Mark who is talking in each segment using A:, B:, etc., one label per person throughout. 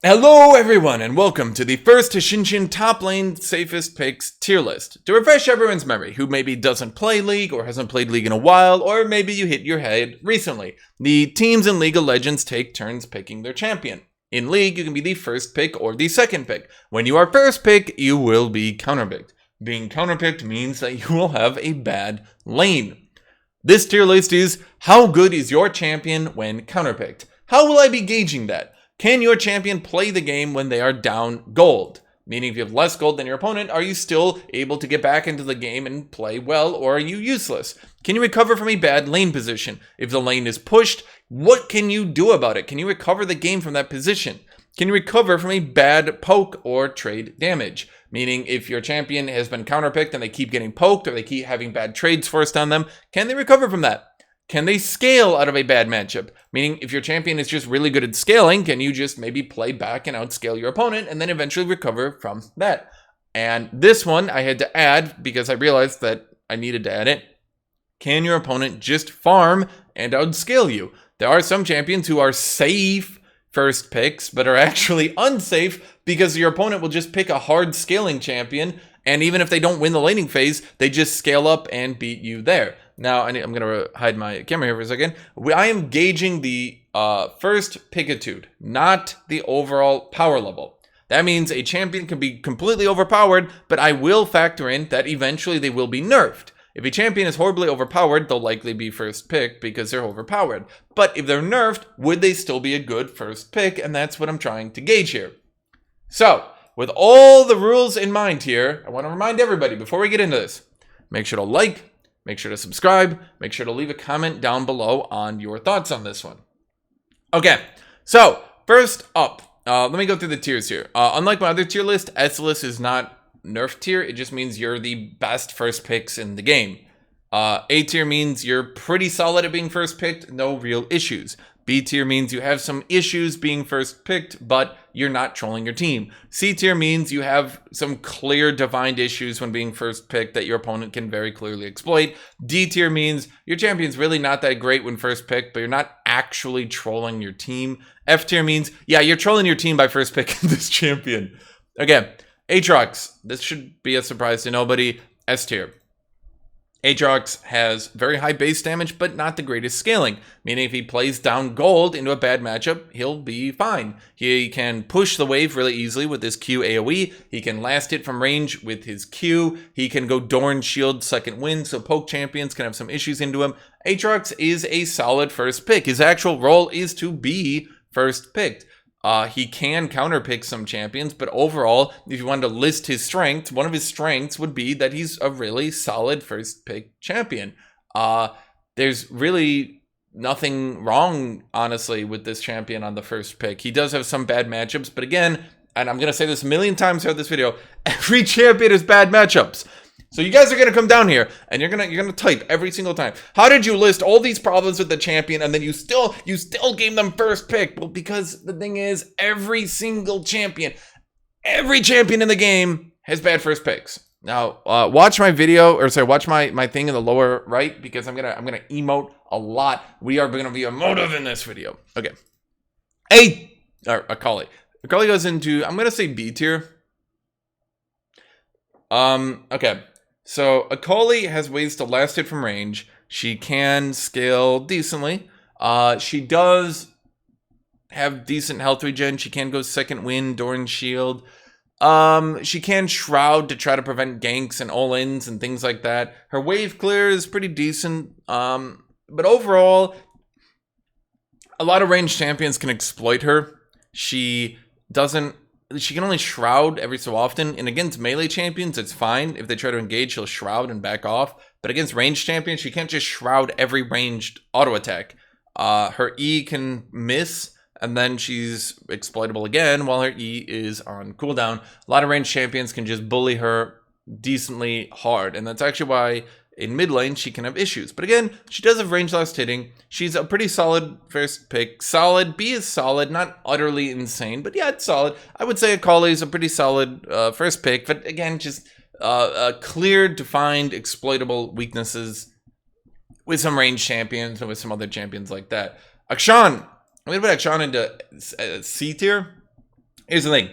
A: Hello everyone and welcome to the first Hashinshin top lane safest picks tier list. To refresh everyone's memory who maybe doesn't play League or hasn't played League in a while, or maybe you hit your head recently, the teams in League of Legends take turns picking their champion. In League, you can be the first pick or the second pick. When you are first pick, you will be counterpicked. Being counterpicked means that you will have a bad lane. This tier list is how good is your champion when counterpicked? How will I be gauging that? Can your champion play the game when they are down gold? Meaning if you have less gold than your opponent, are you still able to get back into the game and play well, or are you useless? Can you recover from a bad lane position? If the lane is pushed, what can you do about it? Can you recover the game from that position? Can you recover from a bad poke or trade damage? Meaning if your champion has been counterpicked and they keep getting poked or they keep having bad trades forced on them, can they recover from that? Can they scale out of a bad matchup? Meaning, if your champion is just really good at scaling, can you just maybe play back and outscale your opponent and then eventually recover from that? And this one I had to add because I realized that I needed to add it. Can your opponent just farm and outscale you? There are some champions who are safe first picks, but are actually unsafe because your opponent will just pick a hard scaling champion, and even if they don't win the laning phase, they just scale up and beat you there. Now, I'm going to hide my camera here for a second. I am gauging the first pickitude, not the overall power level. That means a champion can be completely overpowered, but I will factor in that eventually they will be nerfed. If a champion is horribly overpowered, they'll likely be first pick because they're overpowered. But if they're nerfed, would they still be a good first pick? And that's what I'm trying to gauge here. So, with all the rules in mind here, I want to remind everybody before we get into this, make sure to like, make sure to subscribe, make sure to leave a comment down below on your thoughts on this one. Okay, so first up, let me go through the tiers here. Unlike my other tier list, S-list is not nerf tier. It just means you're the best first picks in the game. A tier means you're pretty solid at being first picked, no real issues. B tier means you have some issues being first picked, but you're not trolling your team. C tier means you have some clear defined issues when being first picked that your opponent can very clearly exploit. D tier means your champion's really not that great when first picked, but you're not actually trolling your team. F tier means, yeah, you're trolling your team by first picking this champion. Okay, Aatrox, this should be a surprise to nobody. S tier. Aatrox has very high base damage, but not the greatest scaling, meaning if he plays down gold into a bad matchup, he'll be fine. He can push the wave really easily with his Q AoE, he can last hit from range with his Q, he can go Dorn Shield second wind, so poke champions can have some issues into him. Aatrox is a solid first pick. His actual role is to be first picked. He can counterpick some champions, but overall, if you wanted to list his strengths, one of his strengths would be that he's a really solid first pick champion. There's really nothing wrong, honestly, with this champion on the first pick. He does have some bad matchups, but again, and I'm going to say this a million times throughout this video, every champion has bad matchups. So you guys are going to come down here and you're going to type every single time. How did you list all these problems with the champion and then you still gave them first pick? Well, because the thing is, every single champion, every champion in the game has bad first picks. Now, watch my video, or sorry, watch my thing in the lower right, because I'm going to emote a lot. We are going to be emotive in this video. Okay. Akali. Akali goes into, I'm going to say B tier. Okay. So Akali has ways to last hit from range. She can scale decently. She does have decent health regen. She can go second wind, Dorn Shield. She can shroud to try to prevent ganks and all-ins and things like that. Her wave clear is pretty decent. But overall, a lot of ranged champions can exploit her. She can only shroud every so often, and against melee champions, it's fine. If they try to engage, she'll shroud and back off. But against ranged champions, she can't just shroud every ranged auto attack. Her E can miss, and then she's exploitable again while her E is on cooldown. A lot of ranged champions can just bully her decently hard, and that's actually why in mid lane she can have issues. But again, she does have range last hitting. She's a pretty solid first pick. Solid. B is solid, not utterly insane, but yeah, it's solid. I would say Akali is a pretty solid first pick, but again, just clear, defined, exploitable weaknesses with some ranged champions and with some other champions like that. Akshan. I'm going to put Akshan into C tier. Here's the thing.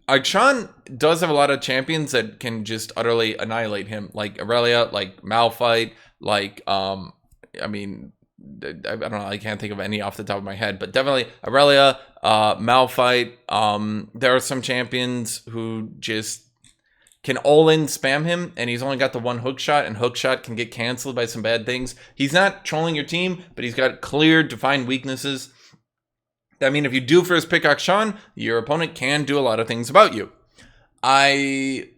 A: Akshan does have a lot of champions that can just utterly annihilate him, like Aurelia, like Malphite, like I mean, I don't know, I can't think of any off the top of my head, but definitely Aurelia, Malphite. There are some champions who just can all-in spam him, and he's only got the one hook shot, and hook shot can get canceled by some bad things. He's not trolling your team, but he's got clear, defined weaknesses. I mean, if you do first pick Akshan, your opponent can do a lot of things about you. I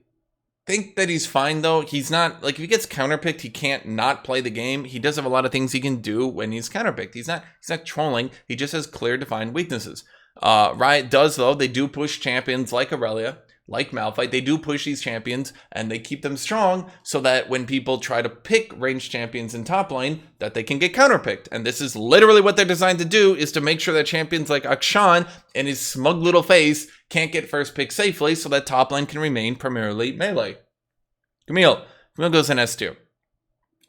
A: think that he's fine, though. He's not, like, if he gets counterpicked, he can't not play the game. He does have a lot of things he can do when he's counterpicked. He's not trolling. He just has clear, defined weaknesses. Riot does, though. They do push champions like Aurelia, like Malphite. They do push these champions, and they keep them strong so that when people try to pick ranged champions in top lane, that they can get counterpicked. And this is literally what they're designed to do, is to make sure that champions like Akshan and his smug little face can't get first pick safely so that top lane can remain primarily melee. Camille goes in S tier.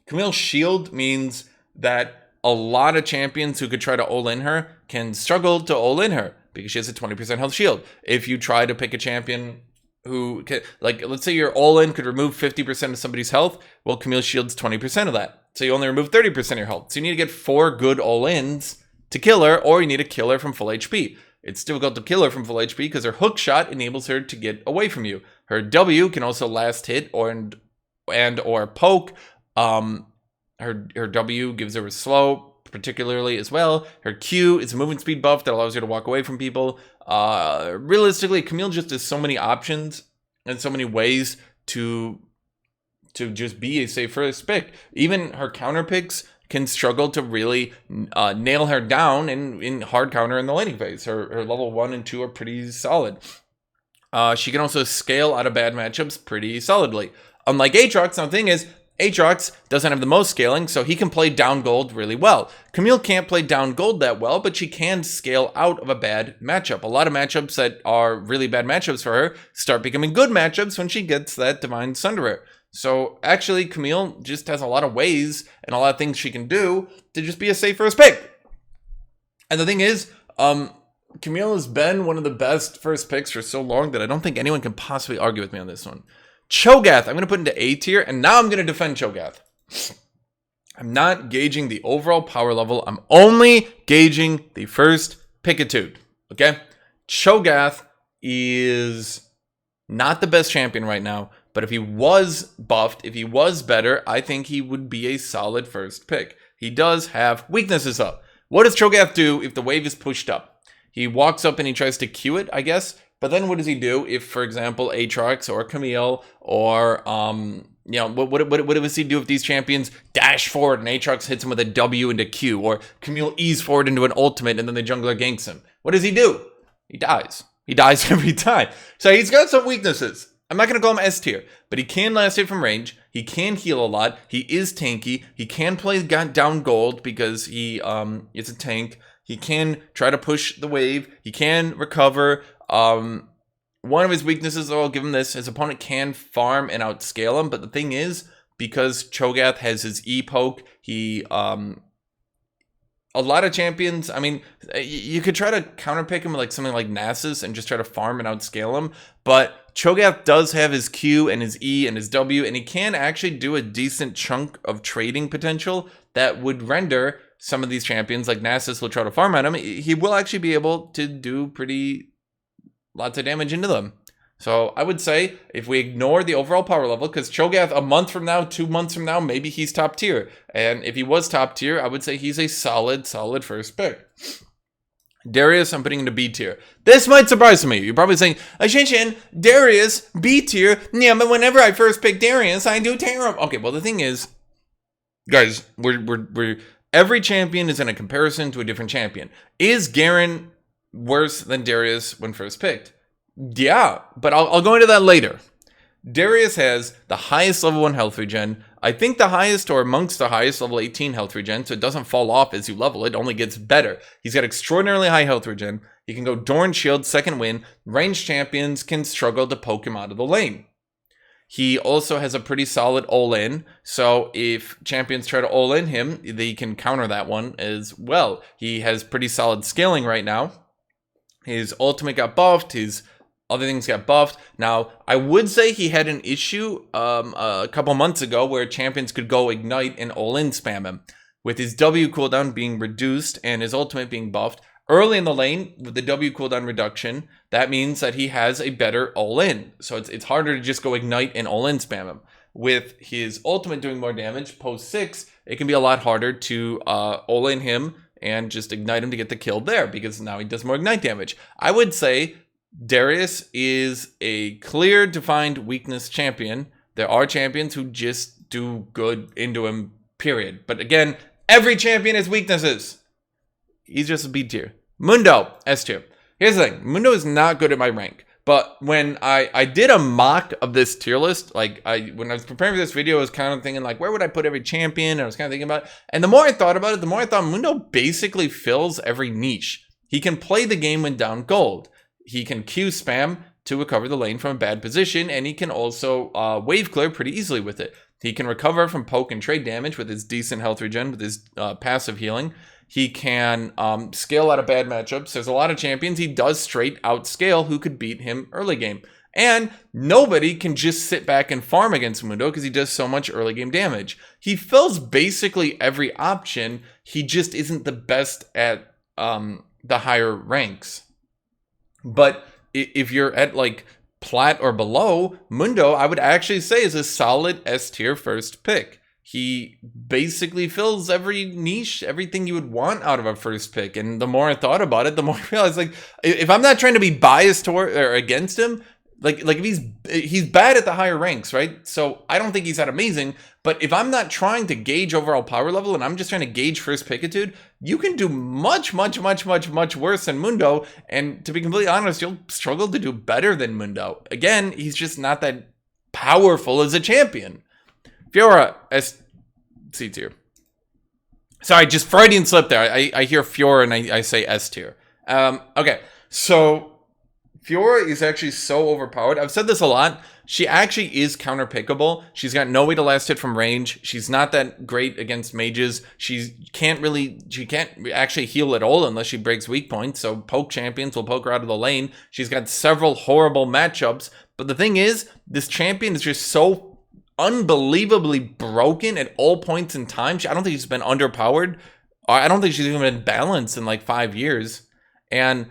A: Camille's shield means that a lot of champions who could try to all-in her can struggle to all-in her because she has a 20% health shield. If you try to pick a champion who can, like, let's say your all-in could remove 50% of somebody's health, well, Camille's shield's 20% of that. So you only remove 30% of your health. So you need to get 4 good all-ins to kill her, or you need to kill her from full HP. It's difficult to kill her from full HP because her hook shot enables her to get away from you. Her W can also last hit or poke. Her W gives her a slow, particularly as well. Her Q is a movement speed buff that allows her to walk away from people. Realistically, Camille just has so many options and so many ways to just be a safe first pick. Even her counter picks can struggle to really nail her down in hard counter in the laning phase. Her level 1 and 2 are pretty solid. She can also scale out of bad matchups pretty solidly. Unlike Aatrox, now the thing is, Aatrox doesn't have the most scaling, so he can play down gold really well. Camille can't play down gold that well, but she can scale out of a bad matchup. A lot of matchups that are really bad matchups for her start becoming good matchups when she gets that Divine Sunderer. So actually, Camille just has a lot of ways and a lot of things she can do to just be a safe first pick. And the thing is, Camille has been one of the best first picks for so long that I don't think anyone can possibly argue with me on this one. Cho'Gath, I'm going to put into A tier, and now I'm going to defend Cho'Gath. I'm not gauging the overall power level. I'm only gauging the first pickitude, okay? Cho'Gath is not the best champion right now, but if he was buffed, if he was better, I think he would be a solid first pick. He does have weaknesses, though. What does Cho'Gath do if the wave is pushed up? He walks up and he tries to Q it, I guess. But then what does he do if, for example, Aatrox or Camille or, what does he do if these champions dash forward and Aatrox hits him with a W into Q, or Camille E's forward into an ultimate and then the jungler ganks him? What does he do? He dies. He dies every time. So he's got some weaknesses. I'm not going to call him S tier, but he can last hit from range. He can heal a lot. He is tanky. He can play down gold because he is a tank. He can try to push the wave. He can recover. One of his weaknesses, though, I'll give him this, his opponent can farm and outscale him, but the thing is, because Cho'Gath has his E-poke, he, a lot of champions, I mean, you could try to counterpick him with like something like Nasus and just try to farm and outscale him, but Cho'Gath does have his Q and his E and his W, and he can actually do a decent chunk of trading potential that would render some of these champions, like Nasus will try to farm at him, he will actually be able to do lots of damage into them. So I would say if we ignore the overall power level, because Cho'Gath a month from now, 2 months from now, maybe he's top tier. And if he was top tier, I would say he's a solid first pick. Darius, I'm putting into B tier. This might surprise some of you. You're probably saying, Hashinshin, Darius, B tier. Yeah, but whenever I first pick Darius, I do terrible. Okay, well, the thing is, guys, we're every champion is in a comparison to a different champion. Is Garen worse than Darius when first picked? Yeah, but I'll go into that later. Darius has the highest level 1 health regen. I think the highest or amongst the highest level 18 health regen, so it doesn't fall off as you level, it only gets better. He's got extraordinarily high health regen. He can go Dorn Shield, second win. Ranged champions can struggle to poke him out of the lane. He also has a pretty solid all-in, so if champions try to all-in him, they can counter that one as well. He has pretty solid scaling right now. His ultimate got buffed. His other things got buffed. Now, I would say he had an issue a couple months ago where champions could go ignite and all-in spam him. With his W cooldown being reduced and his ultimate being buffed, early in the lane, with the W cooldown reduction, that means that he has a better all-in. So it's harder to just go ignite and all-in spam him. With his ultimate doing more damage, post 6, it can be a lot harder to all-in him and just ignite him to get the kill there, because now he does more ignite damage. I would say Darius is a clear defined weakness champion. There are champions who just do good into him, period. But again, every champion has weaknesses. He's just a B tier. Mundo, S tier. Here's the thing. Mundo is not good at my rank. But when I did a mock of this tier list, like when I was preparing for this video, I was kind of thinking like, where would I put every champion? And I was kind of thinking about it. And the more I thought about it, the more I thought Mundo basically fills every niche. He can play the game when down gold. He can Q spam to recover the lane from a bad position, and he can also wave clear pretty easily with it. He can recover from poke and trade damage with his decent health regen, with his passive healing. He can scale out of bad matchups. There's a lot of champions he does straight out scale who could beat him early game. And nobody can just sit back and farm against Mundo because he does so much early game damage. He fills basically every option. He just isn't the best at the higher ranks. But if you're at like plat or below, Mundo, I would actually say, is a solid S tier first pick. He basically fills every niche, everything you would want out of a first pick. And the more I thought about it, the more I realized, like, if I'm not trying to be biased toward or against him, like if he's bad at the higher ranks, right? So I don't think he's that amazing. But if I'm not trying to gauge overall power level and I'm just trying to gauge first pickitude, you can do much worse than Mundo. And to be completely honest, you'll struggle to do better than Mundo. Again, he's just not that powerful as a champion. Fiora, C tier. Sorry, just Freudian slip there. I hear Fiora and I say S tier. Okay, so Fiora is actually so overpowered. I've said this a lot. She actually is counter-pickable. She's got no way to last hit from range. She's not that great against mages. She can't actually heal at all unless she breaks weak points. So poke champions will poke her out of the lane. She's got several horrible matchups. But the thing is, this champion is just so unbelievably broken at all points in time. I don't think she's been underpowered. I don't think she's even been balanced in like 5 years. And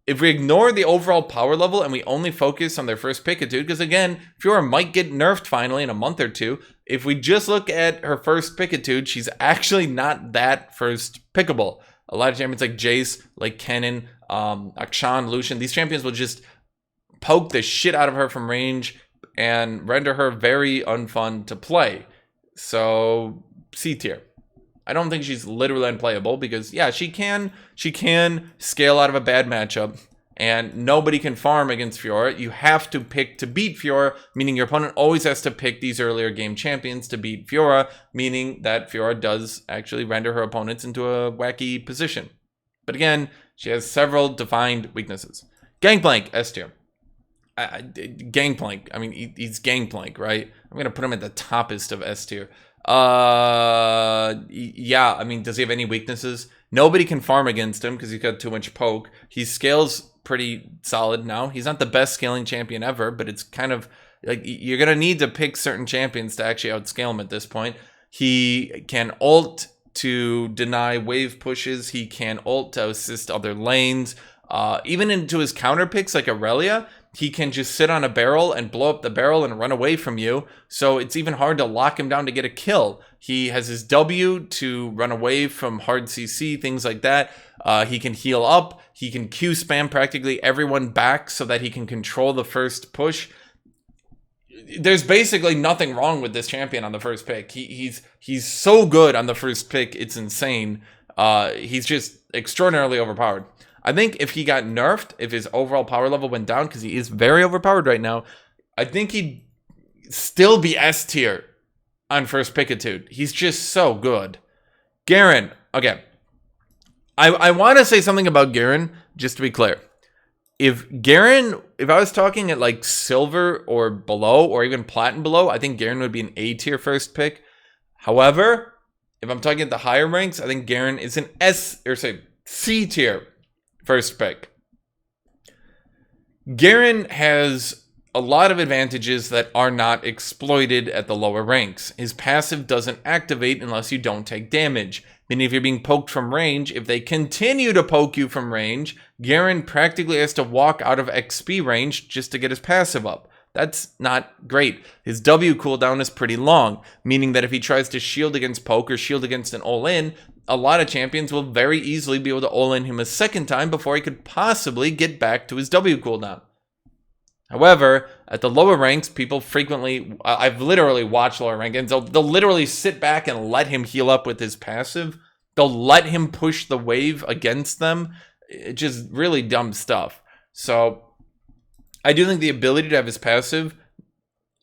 A: if we ignore the overall power level and we only focus on their first pickitude, because again, Fiora might get nerfed finally in a month or two. If we just look at her first pickitude, she's actually not that first pickable. A lot of champions like Jace, like Kennen, Akshan, Lucian, these champions will just poke the shit out of her from range and render her very unfun to play. So C tier. I don't think she's literally unplayable because, yeah, she can scale out of a bad matchup, and nobody can farm against Fiora. You have to pick to beat Fiora, meaning your opponent always has to pick these earlier game champions to beat Fiora, meaning that Fiora does actually render her opponents into a wacky position. But again, she has several defined weaknesses. Gangplank, S tier. Gangplank, I mean, he's Gangplank, right? I'm going to put him at the toppest of S tier. Yeah, I mean, does he have any weaknesses? Nobody can farm against him because he's got too much poke. He scales pretty solid now. He's not the best scaling champion ever, but it's kind of like you're gonna need to pick certain champions to actually outscale him at this point. He can ult to deny wave pushes. He can ult to assist other lanes. Even into his counter picks like Aurelia, he can just sit on a barrel and blow up the barrel and run away from you. So it's even hard to lock him down to get a kill. He has his W to run away from hard CC, things like that. He can heal up. He can Q spam practically everyone back so that he can control the first push. There's basically nothing wrong with this champion on the first pick. He's so good on the first pick, it's insane. He's just extraordinarily overpowered. I think if he got nerfed, if his overall power level went down, because he is very overpowered right now, I think he'd still be S tier on first pickitude. He's just so good. Garen, okay. I want to say something about Garen, just to be clear. If I was talking at like silver or below, or even platinum below, I think Garen would be an A tier first pick. However, if I'm talking at the higher ranks, I think Garen is an C tier first pick. Garen has a lot of advantages that are not exploited at the lower ranks. His passive doesn't activate unless you don't take damage. Meaning if you're being poked from range, if they continue to poke you from range, Garen practically has to walk out of XP range just to get his passive up. That's not great. His W cooldown is pretty long, meaning that if he tries to shield against poke or shield against an all-in, a lot of champions will very easily be able to all-in him a second time before he could possibly get back to his W cooldown. However, at the lower ranks, people frequently, I've literally watched lower rank, and they'll literally sit back and let him heal up with his passive. They'll let him push the wave against them. It's just really dumb stuff. So I do think the ability to have his passive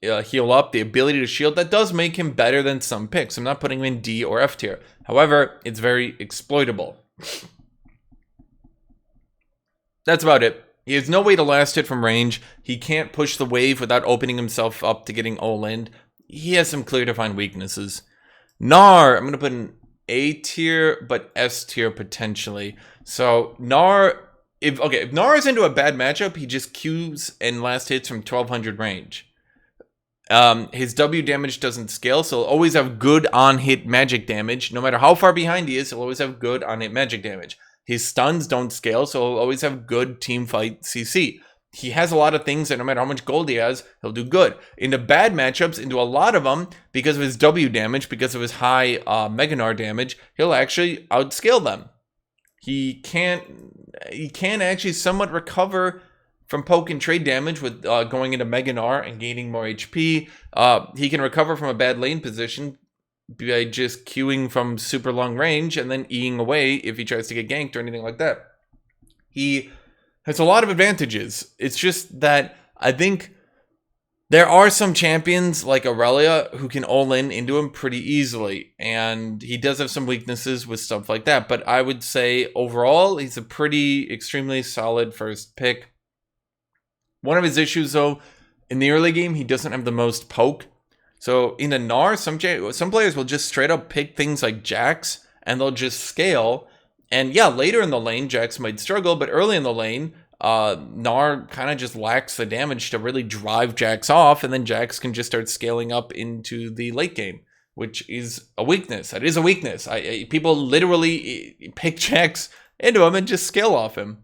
A: heal up, the ability to shield, that does make him better than some picks. I'm not putting him in D or F tier. However, it's very exploitable. That's about it. He has no way to last hit from range. He can't push the wave without opening himself up to getting all-in. He has some clear defined weaknesses. Gnar, I'm going to put in A tier, but S tier potentially. So Gnar, if Gnar is into a bad matchup, he just Qs and last hits from 1200 range. His W damage doesn't scale, so he'll always have good on-hit magic damage. No matter how far behind he is, he'll always have good on-hit magic damage. His stuns don't scale, so he'll always have good team fight CC. He has a lot of things that no matter how much gold he has, he'll do good. Into bad matchups, into a lot of them, because of his W damage, because of his high Mega Gnar damage, he'll actually outscale them. He can actually somewhat recover from poke and trade damage with going into Mega Gnar and gaining more HP. He can recover from a bad lane position by just queuing from super long range and then Eing away if he tries to get ganked or anything like that. He has a lot of advantages. It's just that I think there are some champions like Aurelia who can all-in into him pretty easily, and he does have some weaknesses with stuff like that, but I would say overall he's a pretty extremely solid first pick. One of his issues though, in the early game, he doesn't have the most poke. So in the Gnar, some players will just straight up pick things like Jax, and they'll just scale. And yeah, later in the lane, Jax might struggle, but early in the lane, Gnar kind of just lacks the damage to really drive Jax off, and then Jax can just start scaling up into the late game, which is a weakness. That is a weakness. People literally pick Jax into him and just scale off him.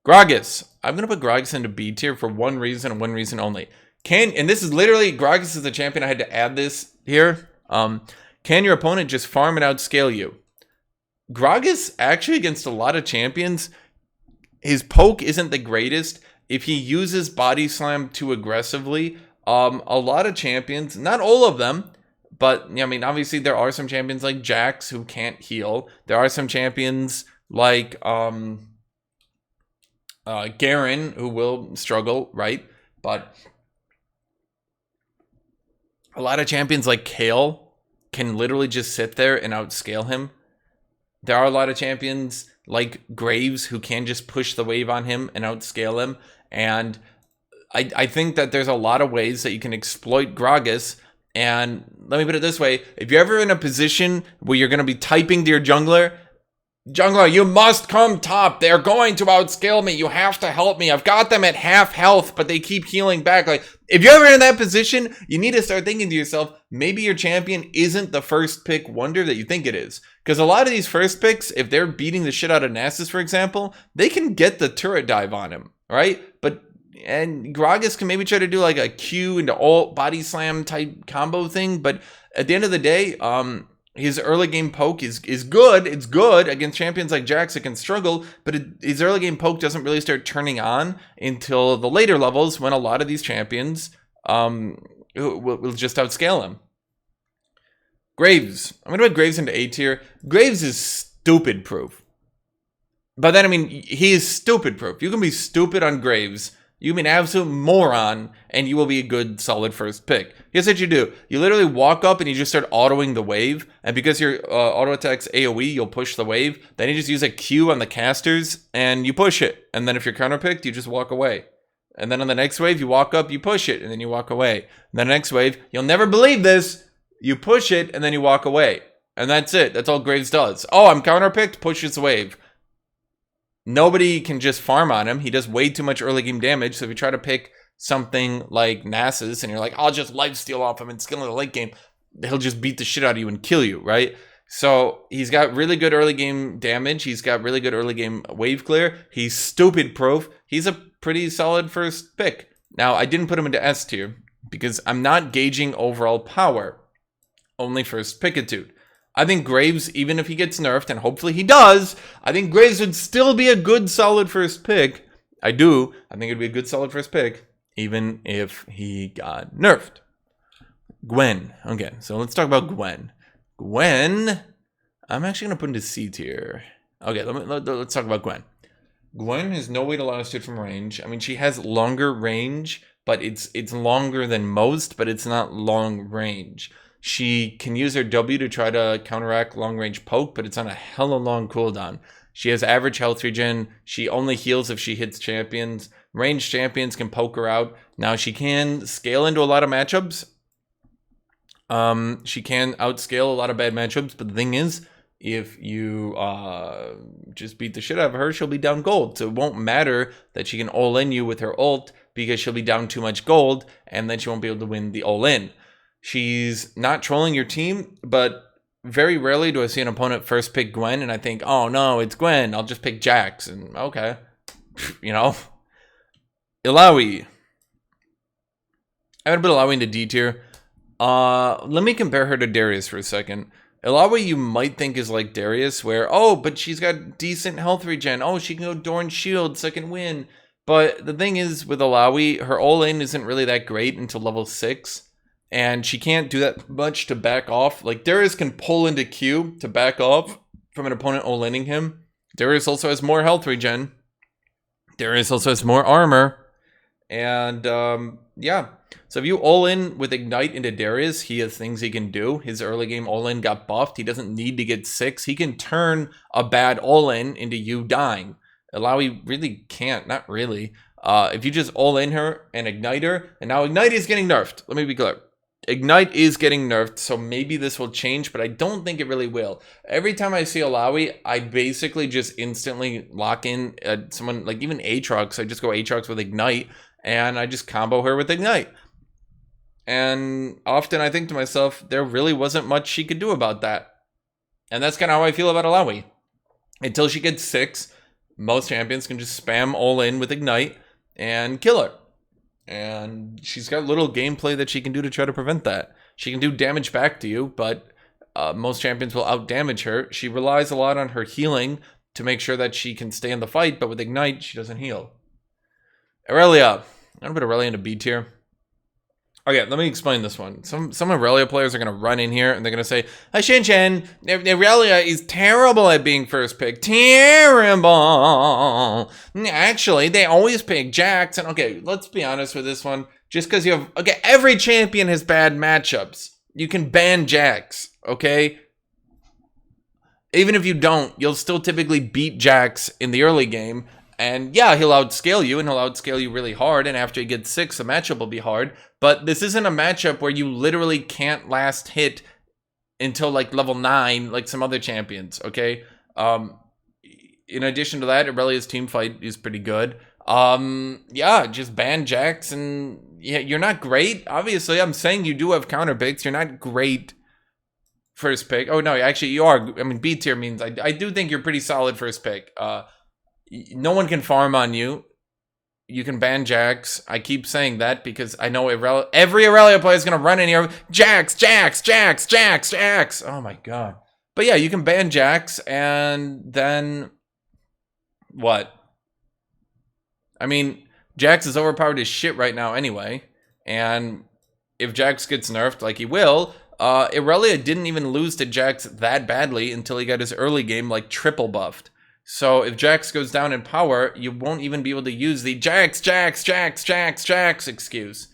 A: Gragas. I'm going to put Gragas into B tier for one reason and one reason only. And this is literally, Gragas is the champion, I had to add this here. Can your opponent just farm and outscale you? Gragas, actually against a lot of champions, his poke isn't the greatest. If he uses body slam too aggressively, a lot of champions, not all of them, but I mean, obviously there are some champions like Jax who can't heal. There are some champions like Garen who will struggle, right? But a lot of champions like Kale can literally just sit there and outscale him. There are a lot of champions like Graves who can just push the wave on him and outscale him. And I think that there's a lot of ways that you can exploit Gragas. And let me put it this way. If you're ever in a position where you're going to be typing to your jungler, you must come top. They're going to outscale me. You have to help me. I've got them at half health, but they keep healing back. Like, if you're ever in that position, you need to start thinking to yourself, maybe your champion isn't the first pick wonder that you think it is. Because a lot of these first picks, if they're beating the shit out of Nasus, for example, they can get the turret dive on him, right? And Gragas can maybe try to do like a Q into ult body slam type combo thing, but at the end of the day, his early game poke is good. It's good against champions like Jax that can struggle, but his early game poke doesn't really start turning on until the later levels when a lot of these champions will just outscale him. Graves. I'm going to put Graves into A tier. Graves is stupid proof. But then, I mean, he is stupid proof. You can be stupid on Graves. You can be an absolute moron, and you will be a good, solid first pick. Here's what you do. You literally walk up and you just start autoing the wave. And because your auto attack's AoE, you'll push the wave. Then you just use a Q on the casters, and you push it. And then if you're counterpicked, you just walk away. And then on the next wave, you walk up, you push it, and then you walk away. And the next wave, you'll never believe this. You push it, and then you walk away. And that's it. That's all Graves does. Oh, I'm counterpicked, pushes the wave. Nobody can just farm on him. He does way too much early game damage. So if you try to pick something like Nasus and you're like, I'll just lifesteal off him and skill in the late game, he'll just beat the shit out of you and kill you, right? So he's got really good early game damage. He's got really good early game wave clear. He's stupid proof. He's a pretty solid first pick. Now, I didn't put him into S tier because I'm not gauging overall power, only first pickitude. I think Graves, even if he gets nerfed, and hopefully he does, I think Graves would still be a good solid first pick. I do. I think it'd be a good solid first pick, even if he got nerfed. Gwen. Okay, so let's talk about Gwen. Gwen, I'm actually going to put into C tier. Okay, let's talk about Gwen. Gwen has no way to last hit from range. I mean, she has longer range, but it's longer than most, but it's not long range. She can use her W to try to counteract long range poke, but it's on a hella long cooldown. She has average health regen. She only heals if she hits champions. Ranged champions can poke her out. Now, she can scale into a lot of matchups. She can outscale a lot of bad matchups, but the thing is, if you just beat the shit out of her, she'll be down gold. So it won't matter that she can all-in you with her ult because she'll be down too much gold, and then she won't be able to win the all-in. She's not trolling your team, but very rarely do I see an opponent first pick Gwen, and I think, oh no, it's Gwen, I'll just pick Jax, and okay. You know? Illaoi. I'm gonna put Illaoi into D tier. Let me compare her to Darius for a second. Illaoi you might think is like Darius, where, oh, but she's got decent health regen. Oh, she can go Dorn Shield, second win. But the thing is, with Illaoi, her all-in isn't really that great until level 6. And she can't do that much to back off. Like, Darius can pull into Q to back off from an opponent all-inning him. Darius also has more health regen. Darius also has more armor. And, yeah. So if you all-in with Ignite into Darius, he has things he can do. His early game all-in got buffed. He doesn't need to get 6. He can turn a bad all-in into you dying. Illaoi really can't. Not really. If you just all-in her and Ignite her, and now Ignite is getting nerfed. Let me be clear. Ignite is getting nerfed, so maybe this will change, but I don't think it really will. Every time I see Illaoi, I basically just instantly lock in someone, like even Aatrox. I just go Aatrox with Ignite, and I just combo her with Ignite. And often I think to myself, there really wasn't much she could do about that. And that's kind of how I feel about Illaoi. Until she gets 6, most champions can just spam all in with Ignite and kill her. And she's got little gameplay that she can do to try to prevent that. She can do damage back to you, but most champions will out-damage her. She relies a lot on her healing to make sure that she can stay in the fight, but with Ignite, she doesn't heal. Aurelia. I'm going to put Aurelia into B tier. Okay, let me explain this one. Some Aurelia players are going to run in here and they're going to say, Hashinshin, Aurelia is terrible at being first pick. Terrible. Actually, they always pick Jax. And okay, let's be honest with this one. Just because you have, okay, every champion has bad matchups. You can ban Jax, okay? Even if you don't, you'll still typically beat Jax in the early game. And yeah, he'll outscale you, and he'll outscale you really hard. And after he gets 6, the matchup will be hard. But this isn't a matchup where you literally can't last hit until like level 9, like some other champions, okay? In addition to that, Aurelia's team fight is pretty good. Yeah, just ban Jax, and yeah, you're not great. Obviously, I'm saying you do have counter picks. You're not great first pick. Oh, no, actually, you are. I mean, B tier means I do think you're pretty solid first pick. No one can farm on you. You can ban Jax. I keep saying that because I know every Aurelia player is going to run in here. Jax, Jax, Jax, Jax, Jax. Oh my god. But yeah, you can ban Jax, and then what? I mean, Jax is overpowered as shit right now anyway. And if Jax gets nerfed like he will, Aurelia didn't even lose to Jax that badly until he got his early game like triple buffed. So if Jax goes down in power, you won't even be able to use the Jax, Jax, Jax, Jax, Jax excuse.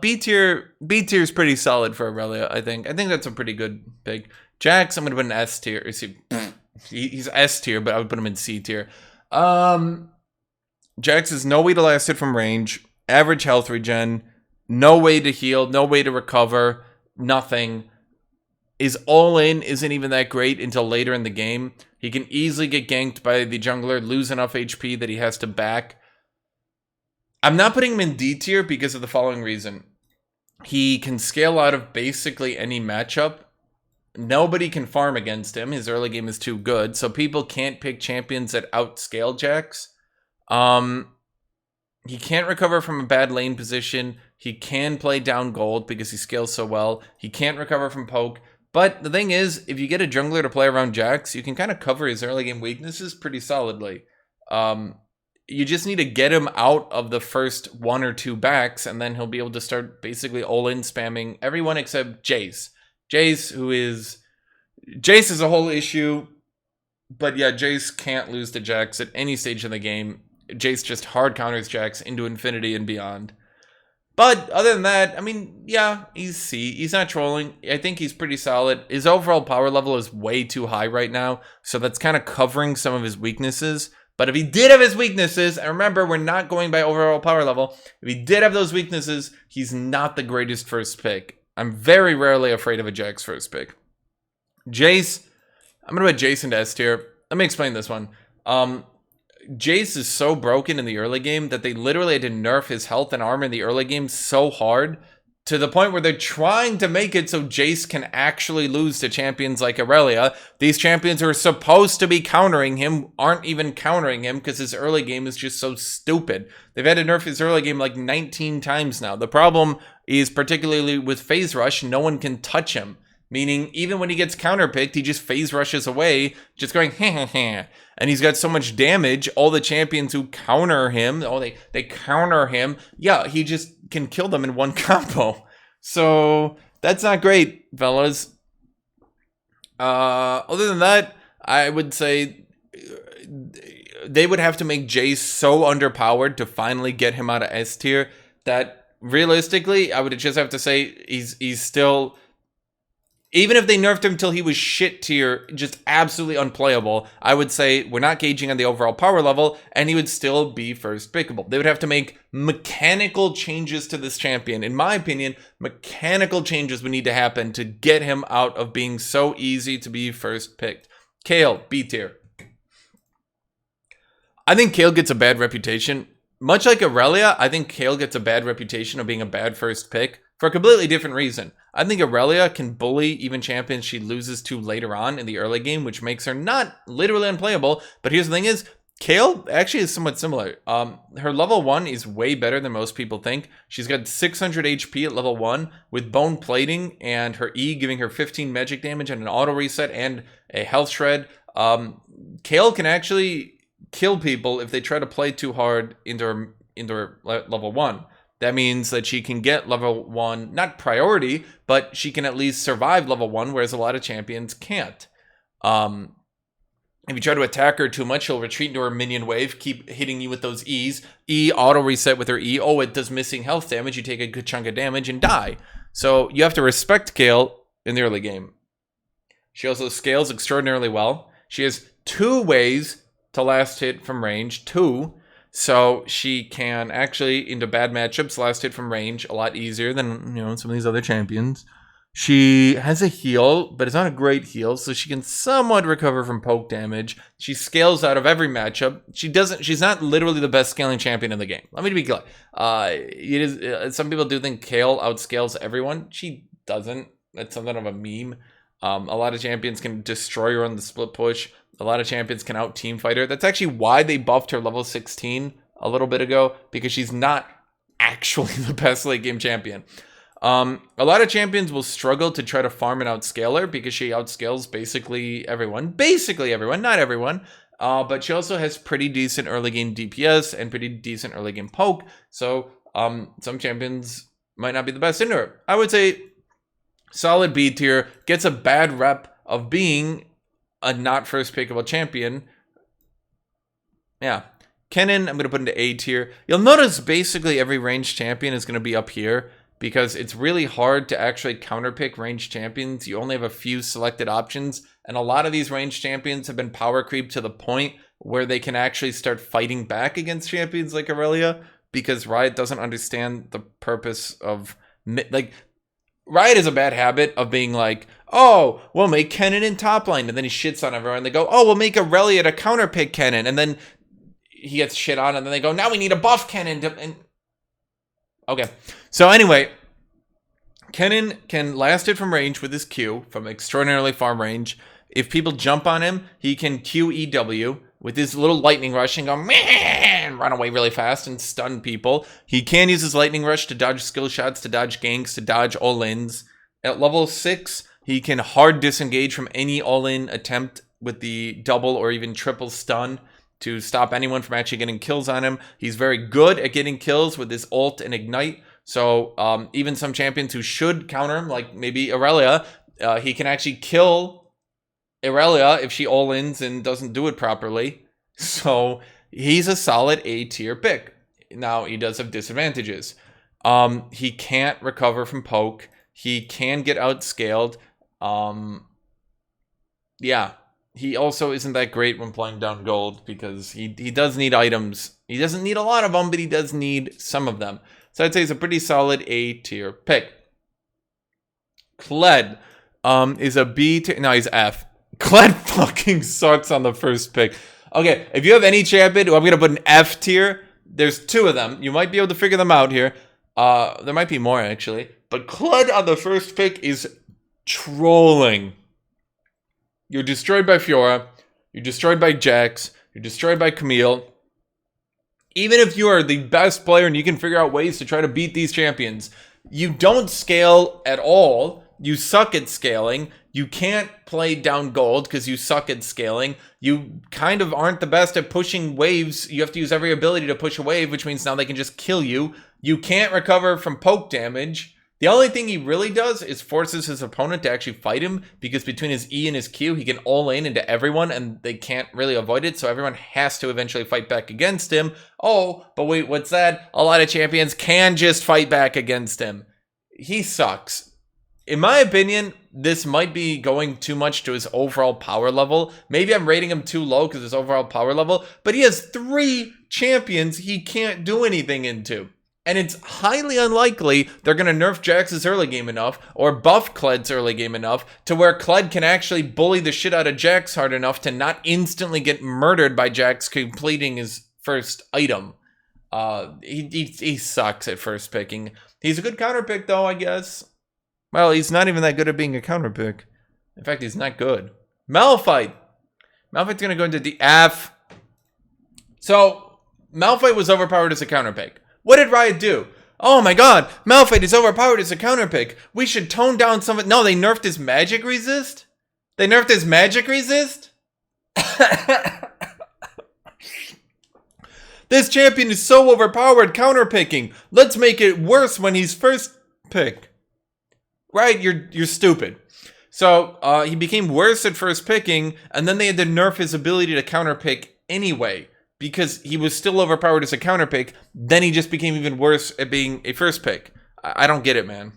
A: B tier is pretty solid for Aurelia, I think. I think that's a pretty good pick. Jax, I'm gonna put an S tier. He's S tier, but I would put him in C tier. Jax has no way to last hit from range, average health regen, no way to heal, no way to recover, nothing. His all-in isn't even that great until later in the game. He can easily get ganked by the jungler, lose enough HP that he has to back. I'm not putting him in D tier because of the following reason. He can scale out of basically any matchup. Nobody can farm against him. His early game is too good, so people can't pick champions that outscale Jax. He can't recover from a bad lane position. He can play down gold because he scales so well. He can't recover from poke. But the thing is, if you get a jungler to play around Jax, you can kind of cover his early game weaknesses pretty solidly. You just need to get him out of the first 1 or 2 backs, and then he'll be able to start basically all-in spamming everyone except Jace. Jace is a whole issue, but yeah, Jace can't lose to Jax at any stage in the game. Jace just hard counters Jax into infinity and beyond. But other than that, I mean, yeah, he's C. He's not trolling. I think he's pretty solid. His overall power level is way too high right now, so that's kind of covering some of his weaknesses. But if he did have his weaknesses, and remember, we're not going by overall power level, if he did have those weaknesses, he's not the greatest first pick. I'm very rarely afraid of a Jax first pick. Jace, I'm going to put Jace into S tier. Let me explain this one. Jace is so broken in the early game that they literally had to nerf his health and armor in the early game so hard to the point where they're trying to make it so Jace can actually lose to champions like Aurelia. These champions who are supposed to be countering him aren't even countering him because his early game is just so stupid. They've had to nerf his early game like 19 times now. The problem is particularly with phase rush, no one can touch him. Meaning, even when he gets counterpicked, he just phase rushes away, just going, heh. And he's got so much damage, all the champions who counter him, they counter him. Yeah, he just can kill them in one combo. So, that's not great, fellas. Other than that, I would say they would have to make Jace so underpowered to finally get him out of S tier that, realistically, I would just have to say he's still... Even if they nerfed him till he was shit tier, just absolutely unplayable, I would say we're not gauging on the overall power level, and he would still be first pickable. They would have to make mechanical changes to this champion. In my opinion, mechanical changes would need to happen to get him out of being so easy to be first picked. Kayle, B tier. I think Kayle gets a bad reputation. Much like Aurelia, I think Kayle gets a bad reputation of being a bad first pick for a completely different reason. I think Aurelia can bully even champions she loses to later on in the early game, which makes her not literally unplayable. But here's the thing is, Kayle actually is somewhat similar. Her level 1 is way better than most people think. She's got 600 HP at level 1 with bone plating and her E giving her 15 magic damage and an auto reset and a health shred. Kayle can actually kill people if they try to play too hard into her level 1. That means that she can get level 1, not priority, but she can at least survive level 1, whereas a lot of champions can't. If you try to attack her too much, she'll retreat into her minion wave, keep hitting you with those E's. E, auto reset with her E. Oh, it does missing health damage. You take a good chunk of damage and die. So you have to respect Kayle in the early game. She also scales extraordinarily well. She has 2 ways to last hit from range. 2. So she can actually, into bad matchups, last hit from range a lot easier than, some of these other champions. She has a heal, but it's not a great heal, so she can somewhat recover from poke damage. She scales out of every matchup. She's not literally the best scaling champion in the game. Let me be clear. Some people do think Kayle outscales everyone. She doesn't. That's something of a meme. A lot of champions can destroy her on the split push. A lot of champions can out-team fight her. That's actually why they buffed her level 16 a little bit ago, because she's not actually the best late game champion. A lot of champions will struggle to try to farm and outscale her because she outscales basically everyone. Basically everyone, not everyone. But she also has pretty decent early game DPS and pretty decent early game poke. So some champions might not be the best into her. I would say solid B tier, gets a bad rep of being a not first pickable champion. Yeah. Kennen, I'm going to put into A tier. You'll notice basically every ranged champion is going to be up here because it's really hard to actually counterpick ranged champions. You only have a few selected options, and a lot of these ranged champions have been power creep to the point where they can actually start fighting back against champions like Aurelia because Riot doesn't understand the purpose of... Riot has a bad habit of being like, oh, we'll make Kennen in top lane, and then he shits on everyone. They go, oh, we'll make Aurelia to counterpick Kennen, and then he gets shit on, and then they go, now we need a buff Kennen. Okay, so anyway, Kennen can last it from range with his Q, from extraordinarily far range. If people jump on him, he can QEW with his little lightning rush and go, man, run away really fast and stun people. He can use his lightning rush to dodge skill shots, to dodge ganks, to dodge all-ins. At level 6, he can hard disengage from any all-in attempt with the double or even triple stun to stop anyone from actually getting kills on him. He's very good at getting kills with his ult and ignite. So even some champions who should counter him, like maybe Aurelia, he can actually kill Aurelia if she all-ins and doesn't do it properly. So he's a solid A tier pick. Now, he does have disadvantages. He can't recover from poke. He can get outscaled. Yeah. He also isn't that great when playing down gold because he does need items. He doesn't need a lot of them, but he does need some of them. So I'd say he's a pretty solid A tier pick. Kled is a B tier. No, he's F. Kled fucking sucks on the first pick. Okay, if you have any champion who I'm going to put an F tier, there's 2 of them. You might be able to figure them out here. There might be more, actually. But Kled on the first pick is trolling. You're destroyed by Fiora. You're destroyed by Jax. You're destroyed by Camille. Even if you are the best player and you can figure out ways to try to beat these champions, you don't scale at all. You suck at scaling. You can't play down gold because you suck at scaling. You kind of aren't the best at pushing waves. You have to use every ability to push a wave, which means now they can just kill you. You can't recover from poke damage. The only thing he really does is forces his opponent to actually fight him because between his E and his Q, he can all in into everyone and they can't really avoid it. So everyone has to eventually fight back against him. Oh, but wait, what's that? A lot of champions can just fight back against him. He sucks. In my opinion, this might be going too much to his overall power level. Maybe I'm rating him too low because his overall power level, but he has 3 champions he can't do anything into. And it's highly unlikely they're going to nerf Jax's early game enough or buff Kled's early game enough to where Kled can actually bully the shit out of Jax hard enough to not instantly get murdered by Jax completing his first item. He sucks at first picking. He's a good counter pick though, I guess. Well, he's not even that good at being a counter pick. In fact, he's not good. Malphite. Malphite's going to go into the F. So, Malphite was overpowered as a counter pick. What did Riot do? Oh my god, Malphite is overpowered as a counter pick. We should tone down some of it. No, they nerfed his magic resist? They nerfed his magic resist? This champion is so overpowered counter picking. Let's make it worse when he's first pick. Right, you're stupid. So he became worse at first picking, and then they had to nerf his ability to counter pick anyway. Because he was still overpowered as a counter pick, then he just became even worse at being a first pick. I don't get it, man.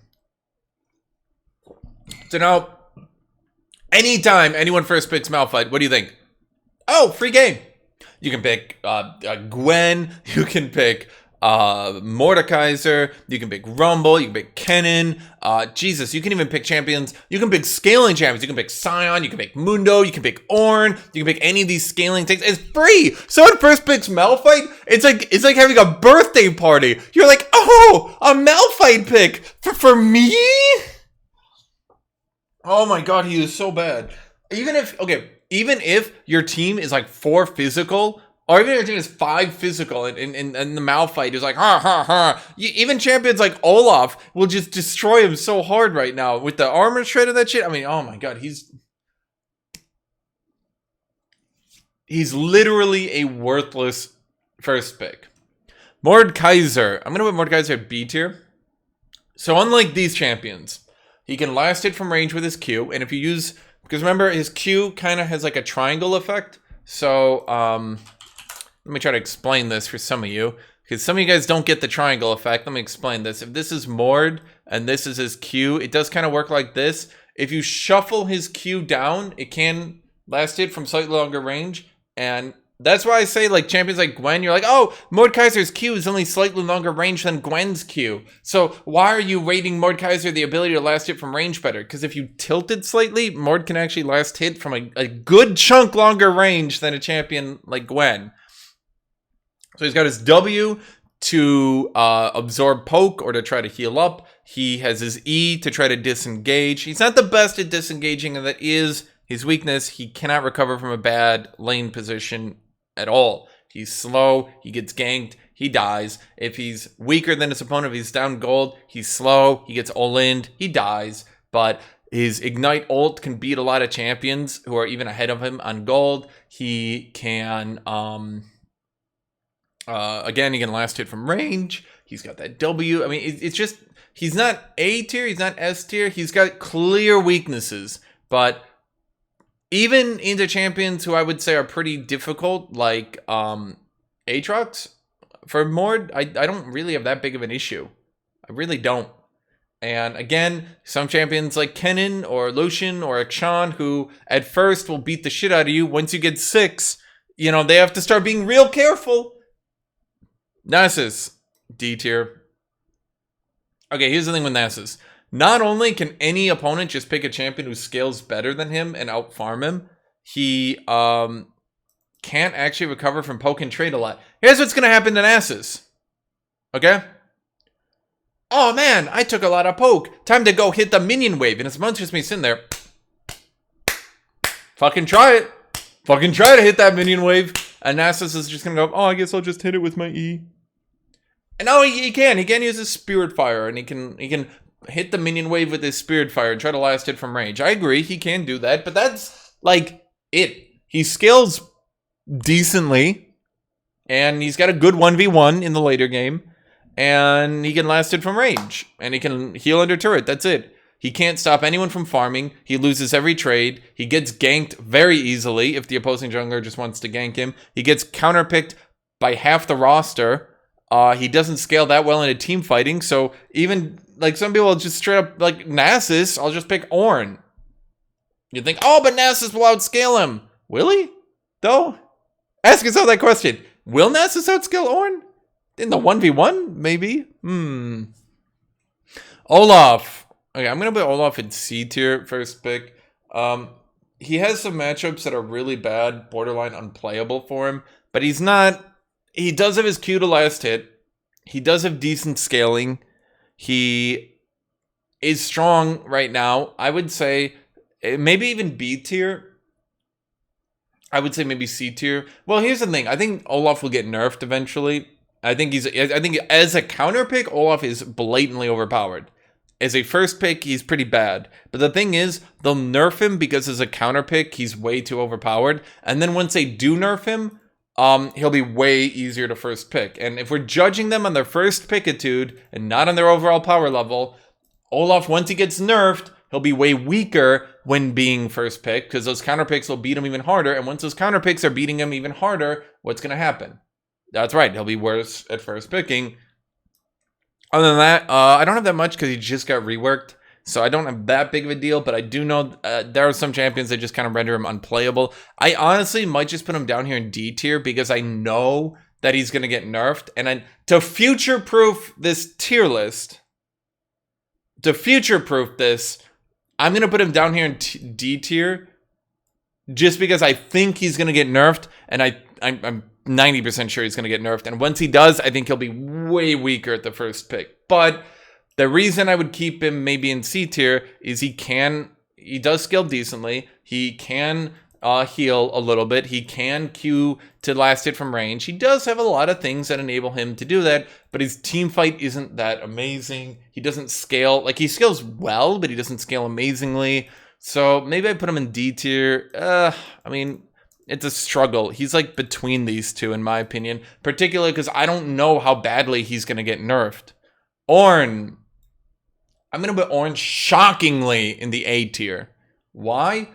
A: So now, anytime anyone first picks Malphite, what do you think? Oh, free game. You can pick Gwen. You can pick Mordekaiser. You can pick Rumble. You can pick Kennen. Jesus, you can even pick champions. You can pick scaling champions. You can pick Sion. You can pick Mundo. You can pick Ornn. You can pick any of these scaling things. It's free. Someone first picks Malphite. It's like having a birthday party. You're like, oh, a Malphite pick for me. Oh my god, he is so bad. Even if your team is like 4 physical. Or even if your team is 5 physical and the Malphite is like, ha, ha, ha. Even champions like Olaf will just destroy him so hard right now with the armor shred of that shit. I mean, oh my god, he's literally a worthless first pick. Mordekaiser. I'm going to put Mordekaiser at B tier. So unlike these champions, he can last it from range with his Q. And if you use, because remember, his Q kind of has like a triangle effect. So, let me try to explain this for some of you, because some of you guys don't get the triangle effect. Let me explain this. If this is Mord and this is his Q, it does kind of work like this. If you shuffle his Q down, it can last it from slightly longer range. And That's why I say, like, champions like Gwen, you're like, oh, Mordekaiser's Q is only slightly longer range than Gwen's Q. So why are you rating Mordekaiser the ability to last hit from range better? Because if you tilt it slightly, Mord can actually last hit from a good chunk longer range than a champion like Gwen. So he's got his W to absorb poke or to try to heal up. He has his E to try to disengage. He's not the best at disengaging, and that is his weakness. He cannot recover from a bad lane position at all. He's slow, he gets ganked, he dies. If he's weaker than his opponent, if he's down gold, he's slow, he gets all-in'd, he dies. But his Ignite ult can beat a lot of champions who are even ahead of him on gold. He can, again, he can last hit from range. He's got that W. I mean, it's just, he's not A tier, he's not S tier. He's got clear weaknesses, but even into champions who I would say are pretty difficult, like Aatrox, for Mord, I don't really have that big of an issue. I really don't. And again, some champions like Kennen or Lucian or Akshan, who at first will beat the shit out of you, once you get 6, you know, they have to start being real careful. Nasus, D tier. Okay, here's the thing with Nasus. Not only can any opponent just pick a champion who scales better than him and out-farm him, he can't actually recover from poke and trade a lot. Here's what's going to happen to Nasus. Okay? Oh man, I took a lot of poke. Time to go hit the minion wave. And his opponent's just me sitting there. Fucking try it. Fucking try to hit that minion wave. And Nasus is just going to go, oh, I guess I'll just hit it with my E. And now he can. He can use his Spirit Fire. And he can hit the minion wave with his Spirit Fire and try to last hit from range. I agree, he can do that, but that's like it. He scales decently, and he's got a good 1v1 in the later game, and he can last hit from range, and he can heal under turret. That's it. He can't stop anyone from farming. He loses every trade. He gets ganked very easily if the opposing jungler just wants to gank him. He gets counterpicked by half the roster. He doesn't scale that well into team fighting, so even like some people just straight up like Nasus, I'll just pick Ornn. You think, oh, but Nasus will outscale him. Will he? Though? Ask yourself that question. Will Nasus outscale Ornn? In the 1v1? Maybe? Olaf. Okay, I'm going to put Olaf in C tier first pick. He has some matchups that are really bad, borderline unplayable for him, but he's not. He does have his Q to last hit. He does have decent scaling. He is strong right now. I would say maybe even B tier. I would say maybe C tier. Well, here's the thing. I think Olaf will get nerfed eventually. I think as a counter pick, Olaf is blatantly overpowered. As a first pick, he's pretty bad. But the thing is, they'll nerf him because as a counter pick, he's way too overpowered. And then once they do nerf him, he'll be way easier to first pick. And if we're judging them on their first pickitude and not on their overall power level, Olaf, once he gets nerfed, he'll be way weaker when being first pick because those counter picks will beat him even harder. And once those counter picks are beating him even harder, what's going to happen? That's right. He'll be worse at first picking. Other than that, I don't have that much because he just got reworked. So I don't have that big of a deal, but I do know there are some champions that just kind of render him unplayable. I honestly might just put him down here in D tier because I know that he's going to get nerfed. And to future-proof this tier list, I'm going to put him down here in D tier just because I think he's going to get nerfed, and I'm 90% sure he's going to get nerfed. And once he does, I think he'll be way weaker at the first pick. But the reason I would keep him maybe in C tier is he does scale decently. He can heal a little bit. He can Q to last hit from range. He does have a lot of things that enable him to do that, but his team fight isn't that amazing. He doesn't scale, like he scales well, but he doesn't scale amazingly. So maybe I put him in D tier. I mean, it's a struggle. He's like between these two, in my opinion, particularly because I don't know how badly he's going to get nerfed. Ornn. I'm going to put Ornn shockingly in the A tier. Why?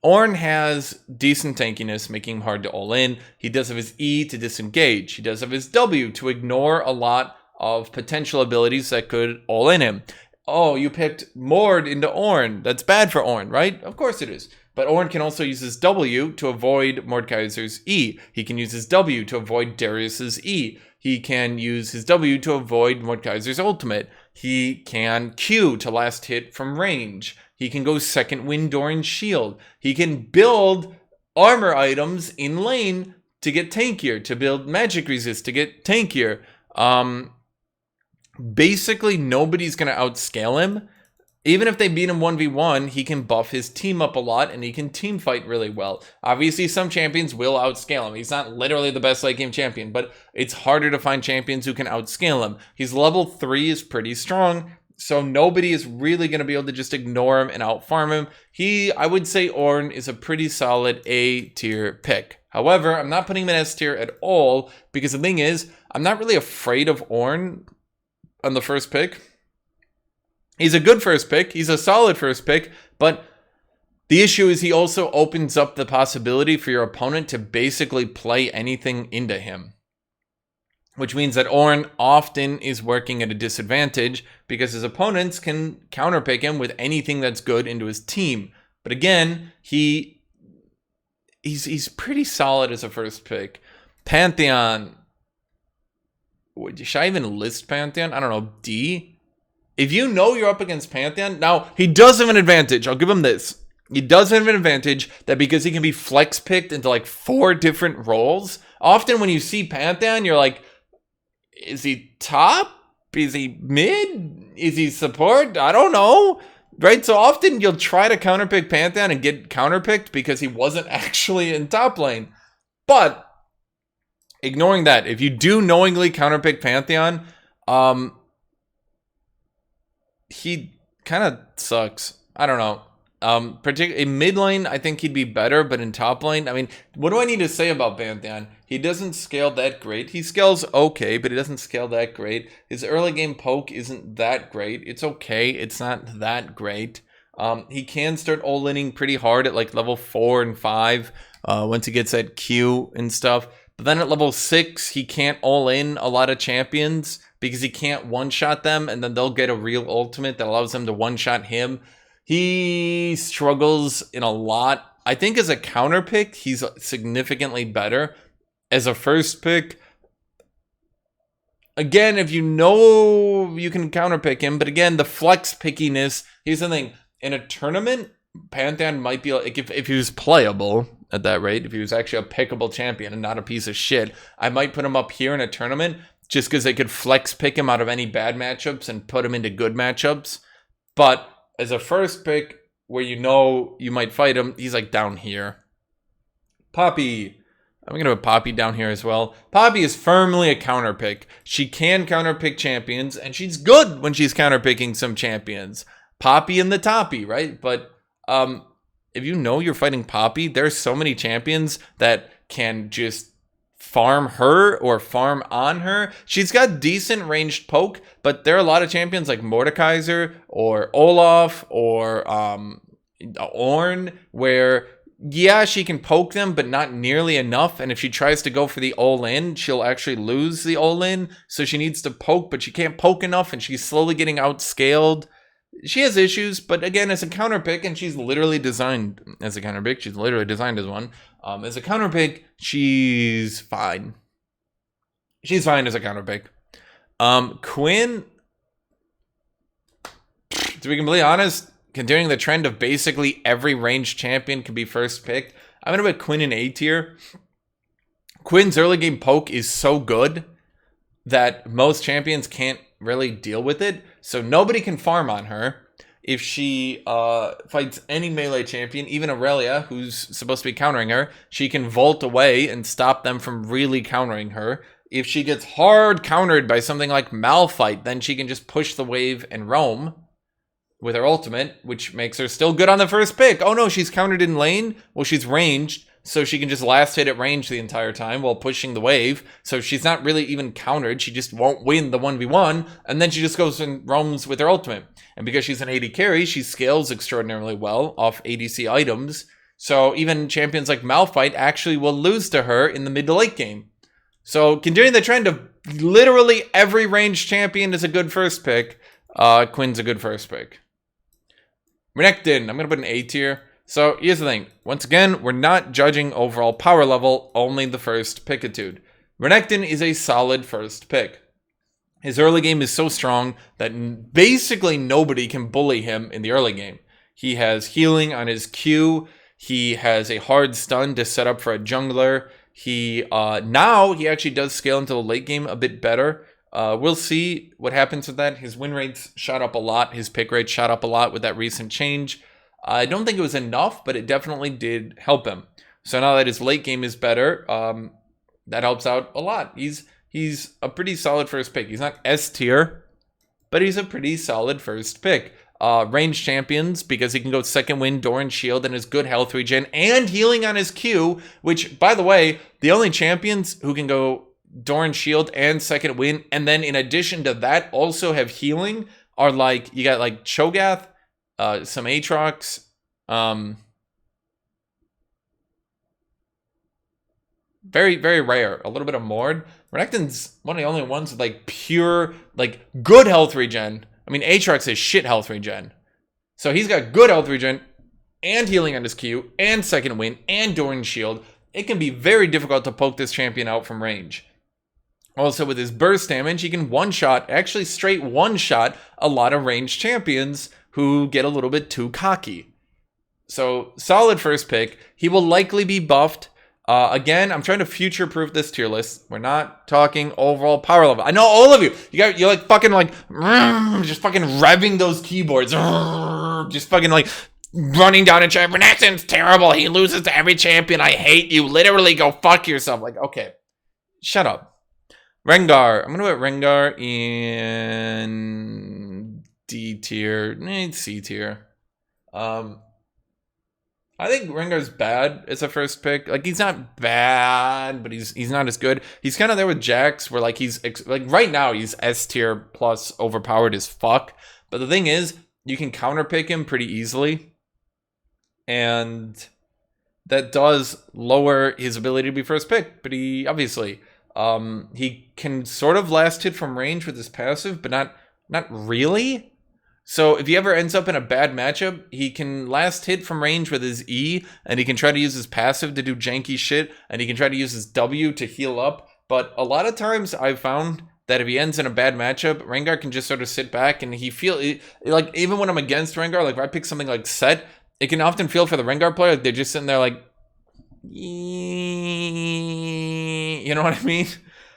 A: Ornn has decent tankiness, making him hard to all-in. He does have his E to disengage. He does have his W to ignore a lot of potential abilities that could all-in him. Oh, you picked Mord into Ornn. That's bad for Ornn, right? Of course it is. But Ornn can also use his W to avoid Mordekaiser's E. He can use his W to avoid Darius's E. He can use his W to avoid Mordekaiser's ultimate. He can Q to last hit from range. He can go second wind Doran's shield. He can build armor items in lane to get tankier, to build magic resist to get tankier. Basically, nobody's going to outscale him. Even if they beat him 1v1, he can buff his team up a lot, and he can team fight really well. Obviously, some champions will outscale him. He's not literally the best late game champion, but it's harder to find champions who can outscale him. He's level 3, is pretty strong, so nobody is really going to be able to just ignore him and outfarm him. I would say Ornn is a pretty solid A tier pick. However, I'm not putting him in S tier at all, because the thing is, I'm not really afraid of Ornn on the first pick. He's a good first pick. He's a solid first pick. But the issue is he also opens up the possibility for your opponent to basically play anything into him. Which means that Ornn often is working at a disadvantage because his opponents can counterpick him with anything that's good into his team. But again, he's pretty solid as a first pick. Pantheon. Should I even list Pantheon? I don't know. D? If you know you're up against Pantheon, now he does have an advantage. I'll give him this. He does have an advantage that because he can be flex picked into like 4 different roles. Often when you see Pantheon, you're like, is he top? Is he mid? Is he support? I don't know. Right? So often you'll try to counterpick Pantheon and get counterpicked because he wasn't actually in top lane. But ignoring that, if you do knowingly counterpick Pantheon, he kind of sucks. I don't know. Particularly in mid lane, I think he'd be better, but in top lane, I mean, what do I need to say about Pantheon? He doesn't scale that great. He scales okay, but he doesn't scale that great. His early game poke isn't that great. It's okay. It's not that great. He can start all-inning pretty hard at like level 4 and 5 once he gets that Q and stuff. But then at level 6, he can't all-in a lot of champions because he can't one-shot them, and then they'll get a real ultimate that allows them to one-shot him. He struggles in a lot. I think as a counter pick, he's significantly better. As a first pick, again, if you know you can counter pick him, but again, the flex pickiness, here's the thing. In a tournament, Pantheon might be like, if he was playable at that rate, if he was actually a pickable champion and not a piece of shit, I might put him up here in a tournament just because they could flex pick him out of any bad matchups and put him into good matchups. But as a first pick, where you know you might fight him, he's like down here. Poppy. I'm going to put Poppy down here as well. Poppy is firmly a counter pick. She can counter pick champions, and she's good when she's counter picking some champions. Poppy and the Toppy, right? But if you know you're fighting Poppy, there's so many champions that can just farm her or farm on her. She's got decent ranged poke, but there are a lot of champions like Mordekaiser or Olaf or Ornn where, yeah, she can poke them, but not nearly enough. And if she tries to go for the all-in, she'll actually lose the all-in. So she needs to poke, but she can't poke enough, and she's slowly getting outscaled. She has issues, but again, as a counter pick, and she's literally designed as a counter pick. She's literally designed as one. As a counter pick, she's fine. She's fine as a counter pick. Quinn, to be completely honest, continuing the trend of basically every ranged champion can be first picked, I'm going to put Quinn in A tier. Quinn's early game poke is so good that most champions can't really deal with it, so nobody can farm on her. If she fights any melee champion, even Aurelia, who's supposed to be countering her, she can vault away and stop them from really countering her. If she gets hard countered by something like Malphite, then she can just push the wave and roam with her ultimate, which makes her still good on the first pick. Oh no, she's countered in lane. Well, she's ranged, so she can just last hit at range the entire time while pushing the wave. So she's not really even countered. She just won't win the 1v1, and then she just goes and roams with her ultimate. And because she's an AD carry, she scales extraordinarily well off ADC items. So even champions like Malphite actually will lose to her in the mid to late game. So continuing the trend of literally every ranged champion is a good first pick, Quinn's a good first pick. Renekton, I'm going to put an A tier. So here's the thing. Once again, we're not judging overall power level, only the first pickitude. Renekton is a solid first pick. His early game is so strong that basically nobody can bully him in the early game. He has healing on his Q. He has a hard stun to set up for a jungler. Now he actually does scale into the late game a bit better. We'll see what happens with that. His win rates shot up a lot. His pick rate shot up a lot with that recent change. I don't think it was enough, but it definitely did help him. So now that his late game is better, that helps out a lot. He's a pretty solid first pick. He's not S tier, but he's a pretty solid first pick. Range champions, because he can go second win, Doran Shield, and his good health regen, and healing on his Q, which, by the way, the only champions who can go Doran Shield and second win, and then in addition to that, also have healing, are like, you got like Cho'Gath, some Aatrox, very, very rare. A little bit of Mord. Renekton's one of the only ones with like pure, like good health regen. I mean, Aatrox is shit health regen. So he's got good health regen and healing on his Q and second win and Doran Shield. It can be very difficult to poke this champion out from range. Also, with his burst damage, he can one-shot, actually straight one-shot, a lot of ranged champions who get a little bit too cocky. So, solid first pick. He will likely be buffed. Again, I'm trying to future-proof this tier list. We're not talking overall power level. I know all of you. You're like fucking like, just fucking revving those keyboards. Just fucking like running down a champion. Renekton's terrible. He loses to every champion. I hate you. Literally go fuck yourself. Like, okay. Shut up. Rengar. I'm going to put Rengar in D tier. C tier. I think Rengar's bad as a first pick. Like, he's not bad, but he's not as good. He's kind of there with Jax, where like he's like right now he's S tier plus overpowered as fuck. But the thing is, you can counterpick him pretty easily, and that does lower his ability to be first pick. But he obviously he can sort of last hit from range with his passive, but not really. So if he ever ends up in a bad matchup, he can last hit from range with his E, and he can try to use his passive to do janky shit, and he can try to use his W to heal up. But a lot of times I've found that if he ends in a bad matchup, Rengar can just sort of sit back, and like, even when I'm against Rengar, like if I pick something like Set, it can often feel for the Rengar player, they're just sitting there like, you know what I mean?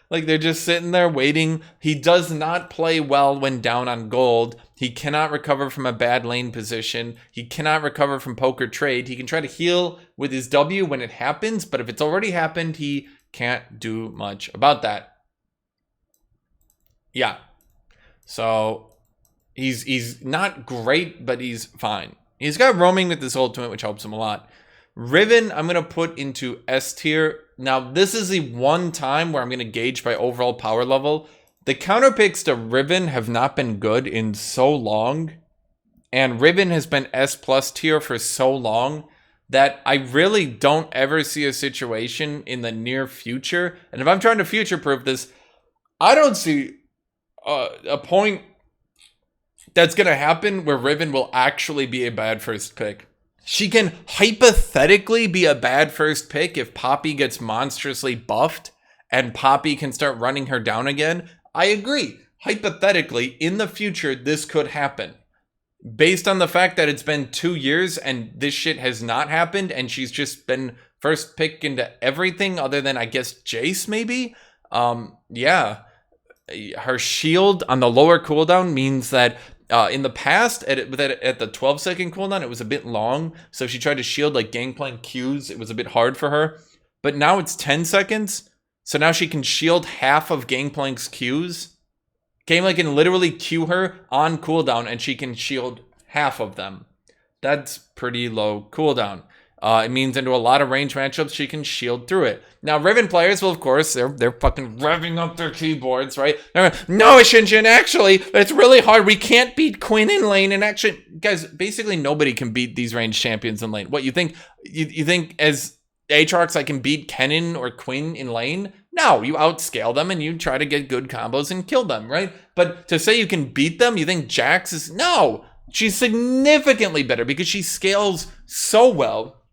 A: Like, they're just sitting there waiting. He does not play well when down on gold. He cannot recover from a bad lane position. He cannot recover from poker trade. He can try to heal with his W when it happens, but if it's already happened, he can't do much about that. Yeah. So, he's not great, but he's fine. He's got roaming with his ultimate, which helps him a lot. Riven, I'm going to put into S tier. Now, this is the one time where I'm going to gauge by overall power level. The counterpicks to Riven have not been good in so long, and Riven has been S plus tier for so long that I really don't ever see a situation in the near future. And if I'm trying to future-proof this, I don't see a point that's going to happen where Riven will actually be a bad first pick. She can hypothetically be a bad first pick if Poppy gets monstrously buffed and Poppy can start running her down again. I agree. Hypothetically, in the future, this could happen. Based on the fact that it's been 2 years and this shit has not happened and she's just been first pick into everything other than, I guess, Jace maybe? Yeah. Her shield on the lower cooldown means that in the past, at the 12-second cooldown, it was a bit long. So if she tried to shield like Gangplank Qs, it was a bit hard for her. But now it's 10 seconds. So now she can shield half of Gangplank's Qs. Gangplank can literally Q her on cooldown, and she can shield half of them. That's pretty low cooldown. It means into a lot of range matchups, she can shield through it. Now, Riven players, well, of course, they're fucking revving up their keyboards, right? No, Hashinshin, actually, it's really hard. We can't beat Quinn in lane. And actually, guys, basically nobody can beat these range champions in lane. What, you think as Aatrox I can beat Kennen or Quinn in lane? No, you outscale them and you try to get good combos and kill them, right? But to say you can beat them, you think Jax is... No! She's significantly better because she scales so well,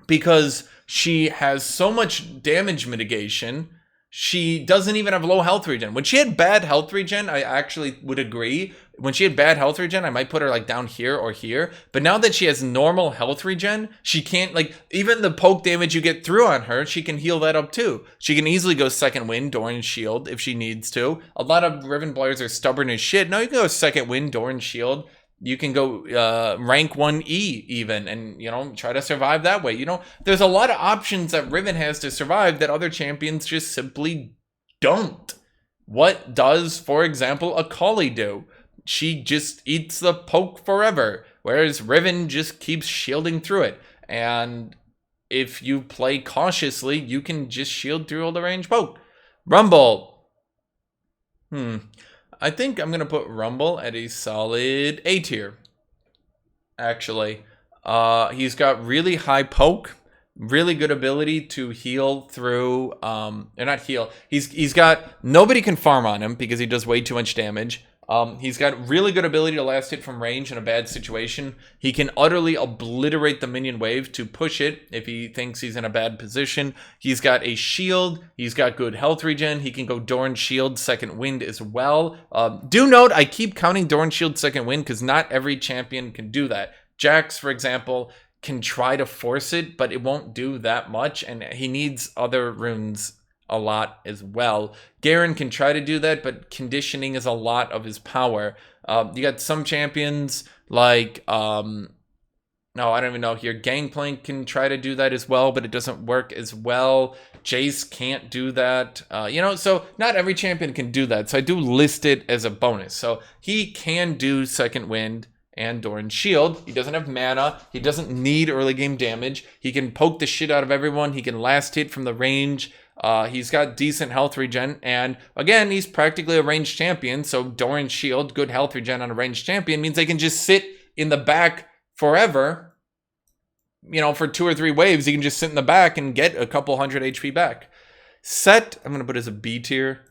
A: because she has so much damage mitigation. She doesn't even have low health regen. When she had bad health regen, I actually would agree. When she had bad health regen, I might put her like down here or here. But now that she has normal health regen, she can't, like, even the poke damage you get through on her, she can heal that up too. She can easily go second wind, Doran's shield if she needs to. A lot of Riven players are stubborn as shit. No, you can go second wind, Doran's shield. You can go rank 1E even and, try to survive that way. There's a lot of options that Riven has to survive that other champions just simply don't. What does, for example, Akali do? She just eats the poke forever, whereas Riven just keeps shielding through it. And if you play cautiously, you can just shield through all the range poke. Rumble. I think I'm going to put Rumble at a solid A tier, actually. He's got really high poke, really good ability to heal through, or not heal. He's got, nobody can farm on him because he does way too much damage. He's got really good ability to last hit from range in a bad situation. He can utterly obliterate the minion wave to push it if he thinks he's in a bad position. He's got a shield. He's got good health regen. He can go Doran shield second wind as well. Do note, I keep counting Doran shield second wind because not every champion can do that. Jax, for example, can try to force it, but it won't do that much, and he needs other runes a lot as well. Garen can try to do that, but conditioning is a lot of his power. You got some champions like, no, I don't even know here. Gangplank can try to do that as well, but it doesn't work as well. Jace can't do that. So not every champion can do that. So I do list it as a bonus. So he can do second wind and Doran's shield. He doesn't have mana. He doesn't need early game damage. He can poke the shit out of everyone. He can last hit from the range. He's got decent health regen, and again, he's practically a ranged champion, so Doran's shield, good health regen on a ranged champion, means they can just sit in the back forever. For 2 or 3 waves, he can just sit in the back and get a couple hundred HP back. Set, I'm going to put as a B tier.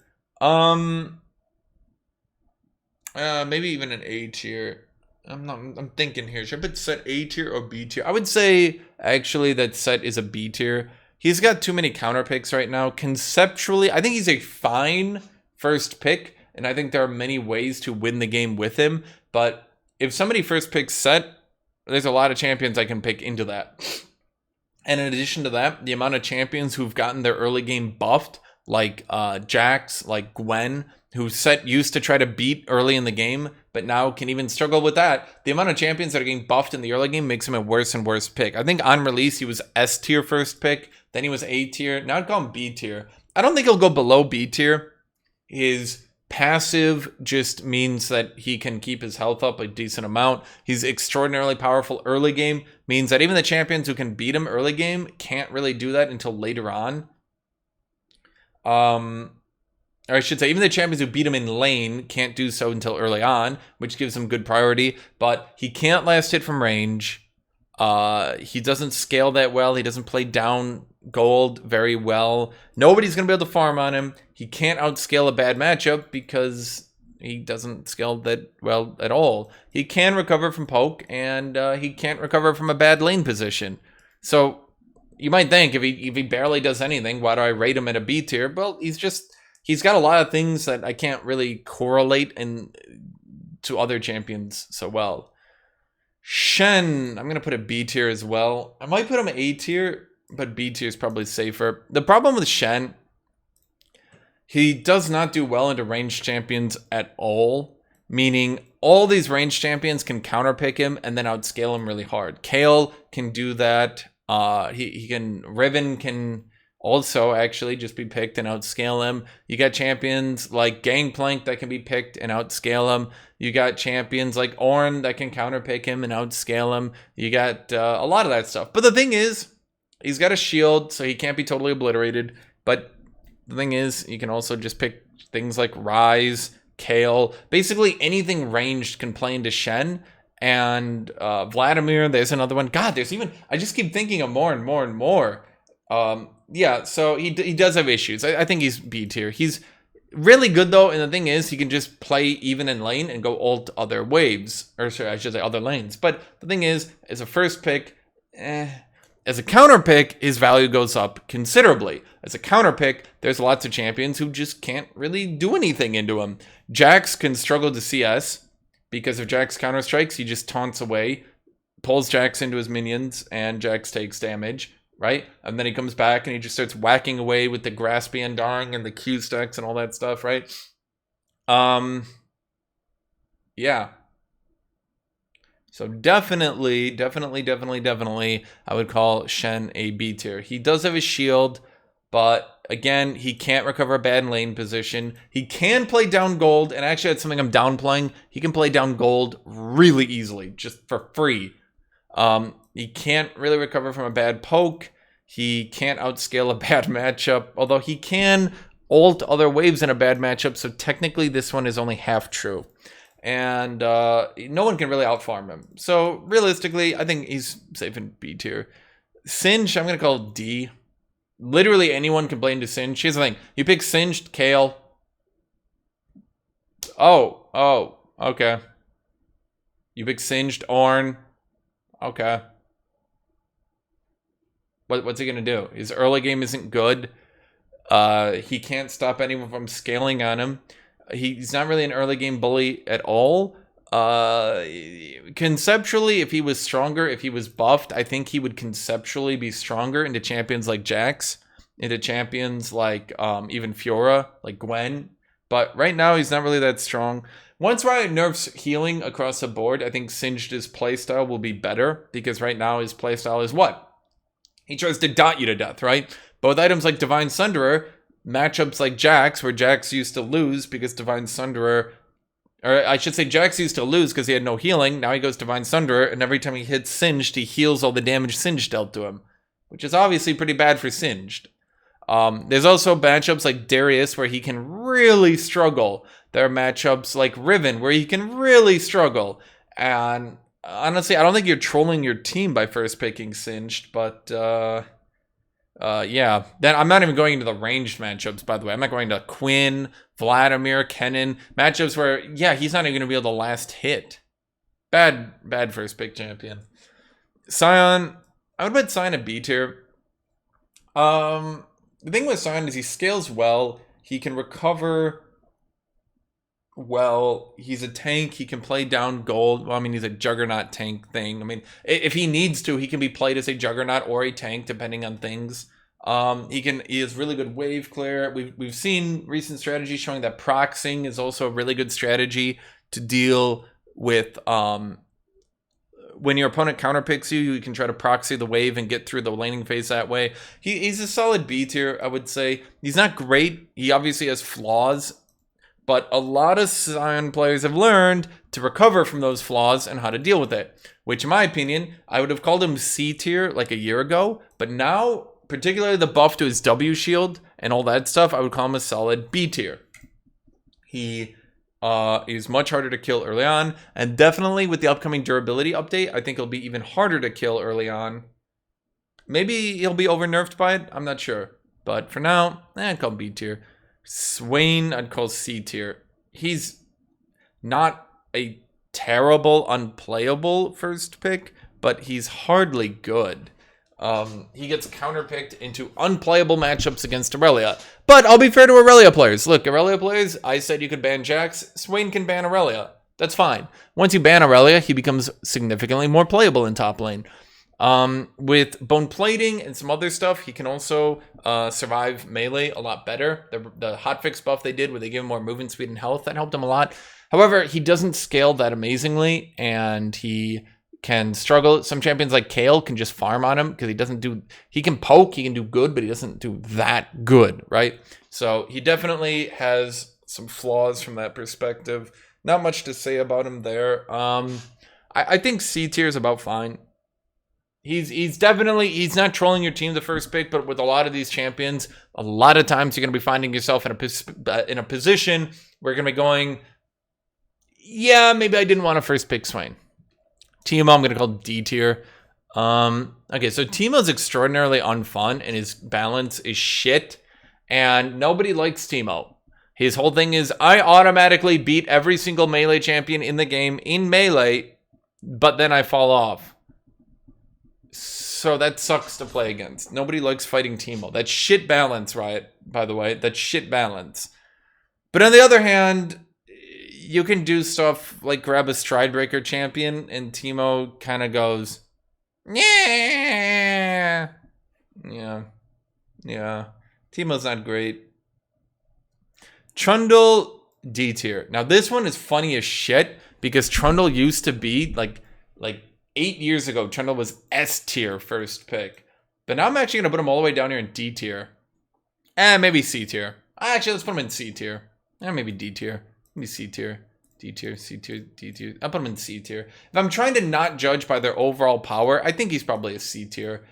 A: Maybe even an A tier. I'm thinking here. Should I put Set A tier or B tier? I would say, actually, that Set is a B tier. He's got too many counter picks right now. Conceptually, I think he's a fine first pick, and I think there are many ways to win the game with him. But if somebody first picks Set, there's a lot of champions I can pick into that. And in addition to that, the amount of champions who've gotten their early game buffed, like Jax, like Gwen, who Set used to try to beat early in the game, but now can even struggle with that. The amount of champions that are getting buffed in the early game makes him a worse and worse pick. I think on release, he was S tier first pick. Then he was A tier. Now I'd call him B tier. I don't think he'll go below B tier. His passive just means that he can keep his health up a decent amount. He's extraordinarily powerful early game. Means that even the champions who can beat him early game can't really do that until later on. Or I should say, even the champions who beat him in lane can't do so until early on, which gives him good priority. But he can't last hit from range. He doesn't scale that well. He doesn't play down gold very well. Nobody's going to be able to farm on him. He can't outscale a bad matchup because he doesn't scale that well at all. He can recover from poke, and he can't recover from a bad lane position. So you might think if he barely does anything, why do I rate him at a B tier? Well, he's got a lot of things that I can't really correlate to other champions so well. Shen, I'm going to put a B tier as well. I might put him A tier, but B tier is probably safer. The problem with Shen, he does not do well into ranged champions at all, meaning all these ranged champions can counterpick him and then outscale him really hard. Kayle can do that. Riven can also actually just be picked and outscale him. You got champions like Gangplank that can be picked and outscale him. You got champions like Ornn that can counterpick him and outscale him. You got a lot of that stuff. But the thing is, he's got a shield, so he can't be totally obliterated. But the thing is, you can also just pick things like Ryze, Kayle. Basically, anything ranged can play into Shen. And Vladimir, there's another one. God, there's even... I just keep thinking of more and more and more. Yeah, so he does have issues. I think he's B tier. Really good though, and the thing is, he can just play even in lane and go ult other waves, or sorry, I should say other lanes. But the thing is, as a first pick, as a counter pick, his value goes up considerably. As a counter pick, there's lots of champions who just can't really do anything into him. Jax can struggle to CS because of Jax counter strikes. He just taunts away, pulls Jax into his minions, and Jax takes damage. Right? And then he comes back and he just starts whacking away with the Graspy and Dying and the Q stacks and all that stuff, right? Yeah. So definitely, I would call Shen a B tier. He does have a shield, but again, he can't recover a bad lane position. He can play down gold, and actually that's something I'm downplaying. He can play down gold really easily, just for free. He can't really recover from a bad poke. He can't outscale a bad matchup, although he can ult other waves in a bad matchup, so technically this one is only half true. And no one can really outfarm him. So realistically, I think he's safe in B tier. Singed, I'm going to call D. Literally anyone can play into Singed. Here's the thing. You pick Singed, Kayle. Oh, okay. You pick Singed, Ornn. Okay. What's he going to do? His early game isn't good. He can't stop anyone from scaling on him. He's not really an early game bully at all. Conceptually, if he was stronger, if he was buffed, I think he would conceptually be stronger into champions like Jax, into champions like even Fiora, like Gwen. But right now, he's not really that strong. Once Riot nerfs healing across the board, I think Singed's playstyle will be better, because right now his playstyle is what? He tries to dot you to death, right? Both items like Divine Sunderer, matchups like Jax, where Jax used to lose because Divine Sunderer, or I should say Jax used to lose because he had no healing. Now he goes Divine Sunderer, and every time he hits Singed, he heals all the damage Singed dealt to him, which is obviously pretty bad for Singed. There's also matchups like Darius where he can really struggle. There are matchups like Riven where he can really struggle. And honestly, I don't think you're trolling your team by first picking Singed, but yeah. Then I'm not even going into the ranged matchups, by the way. I'm not going to Quinn, Vladimir, Kennen. Matchups where, yeah, he's not even going to be able to last hit. Bad first pick champion. Sion, I would put Sion a B tier. The thing with Sion is he scales well. He can recover well. He's a tank. He can play down gold. Well, I mean, he's a Juggernaut tank thing. I mean, if he needs to, he can be played as a Juggernaut or a tank, depending on things. He has really good wave clear. We've seen recent strategies showing that proxying is also a really good strategy to deal with when your opponent counterpicks you. You can try to proxy the wave and get through the laning phase that way. He's a solid B tier, I would say. He's not great. He obviously has flaws, but a lot of Sion players have learned to recover from those flaws and how to deal with it, which in my opinion, I would have called him C tier like a year ago, but now, particularly the buff to his W shield and all that stuff, I would call him a solid B tier. He is much harder to kill early on, and definitely with the upcoming durability update, I think he'll be even harder to kill early on. Maybe he'll be over-nerfed by it, I'm not sure. But for now, I'd call him B tier. Swain, I'd call C tier. He's not a terrible, unplayable first pick, but he's hardly good. He gets counterpicked into unplayable matchups against Aurelia. But I'll be fair to Aurelia players. Look, Aurelia players, I said you could ban Jax. Swain can ban Aurelia. That's fine. Once you ban Aurelia, he becomes significantly more playable in top lane. With bone plating and some other stuff, he can also survive melee a lot better. The hotfix buff they did where they give him more movement speed and health, that helped him a lot. However, he doesn't scale that amazingly, and he can struggle. Some champions like Kayle can just farm on him because he can poke, he can do good, but he doesn't do that good, right? So he definitely has some flaws from that perspective. Not much to say about him there. I think C tier is about fine. He's not trolling your team the first pick, but with a lot of these champions, a lot of times you're going to be finding yourself in a position where you're going to be going, yeah, maybe I didn't want to first pick Swain. Teemo, I'm going to call D tier. Okay, so Teemo's extraordinarily unfun, and his balance is shit, and nobody likes Teemo. His whole thing is, I automatically beat every single melee champion in the game in melee, but then I fall off. So that sucks to play against. Nobody likes fighting Teemo. That's shit balance, right? By the way, that's shit balance. But on the other hand, you can do stuff like grab a Stridebreaker champion, and Teemo kind of goes, yeah. Teemo's not great. Trundle, D tier. Now this one is funny as shit because Trundle used to be like 8 years ago. Trundle was S tier first pick, but now I'm actually gonna put him all the way down here in D tier. Maybe C tier. Actually, let's put him in C tier. Maybe D tier. Maybe C tier. D tier, C tier, D tier. I'll put him in C tier. If I'm trying to not judge by their overall power, I think he's probably a C tier.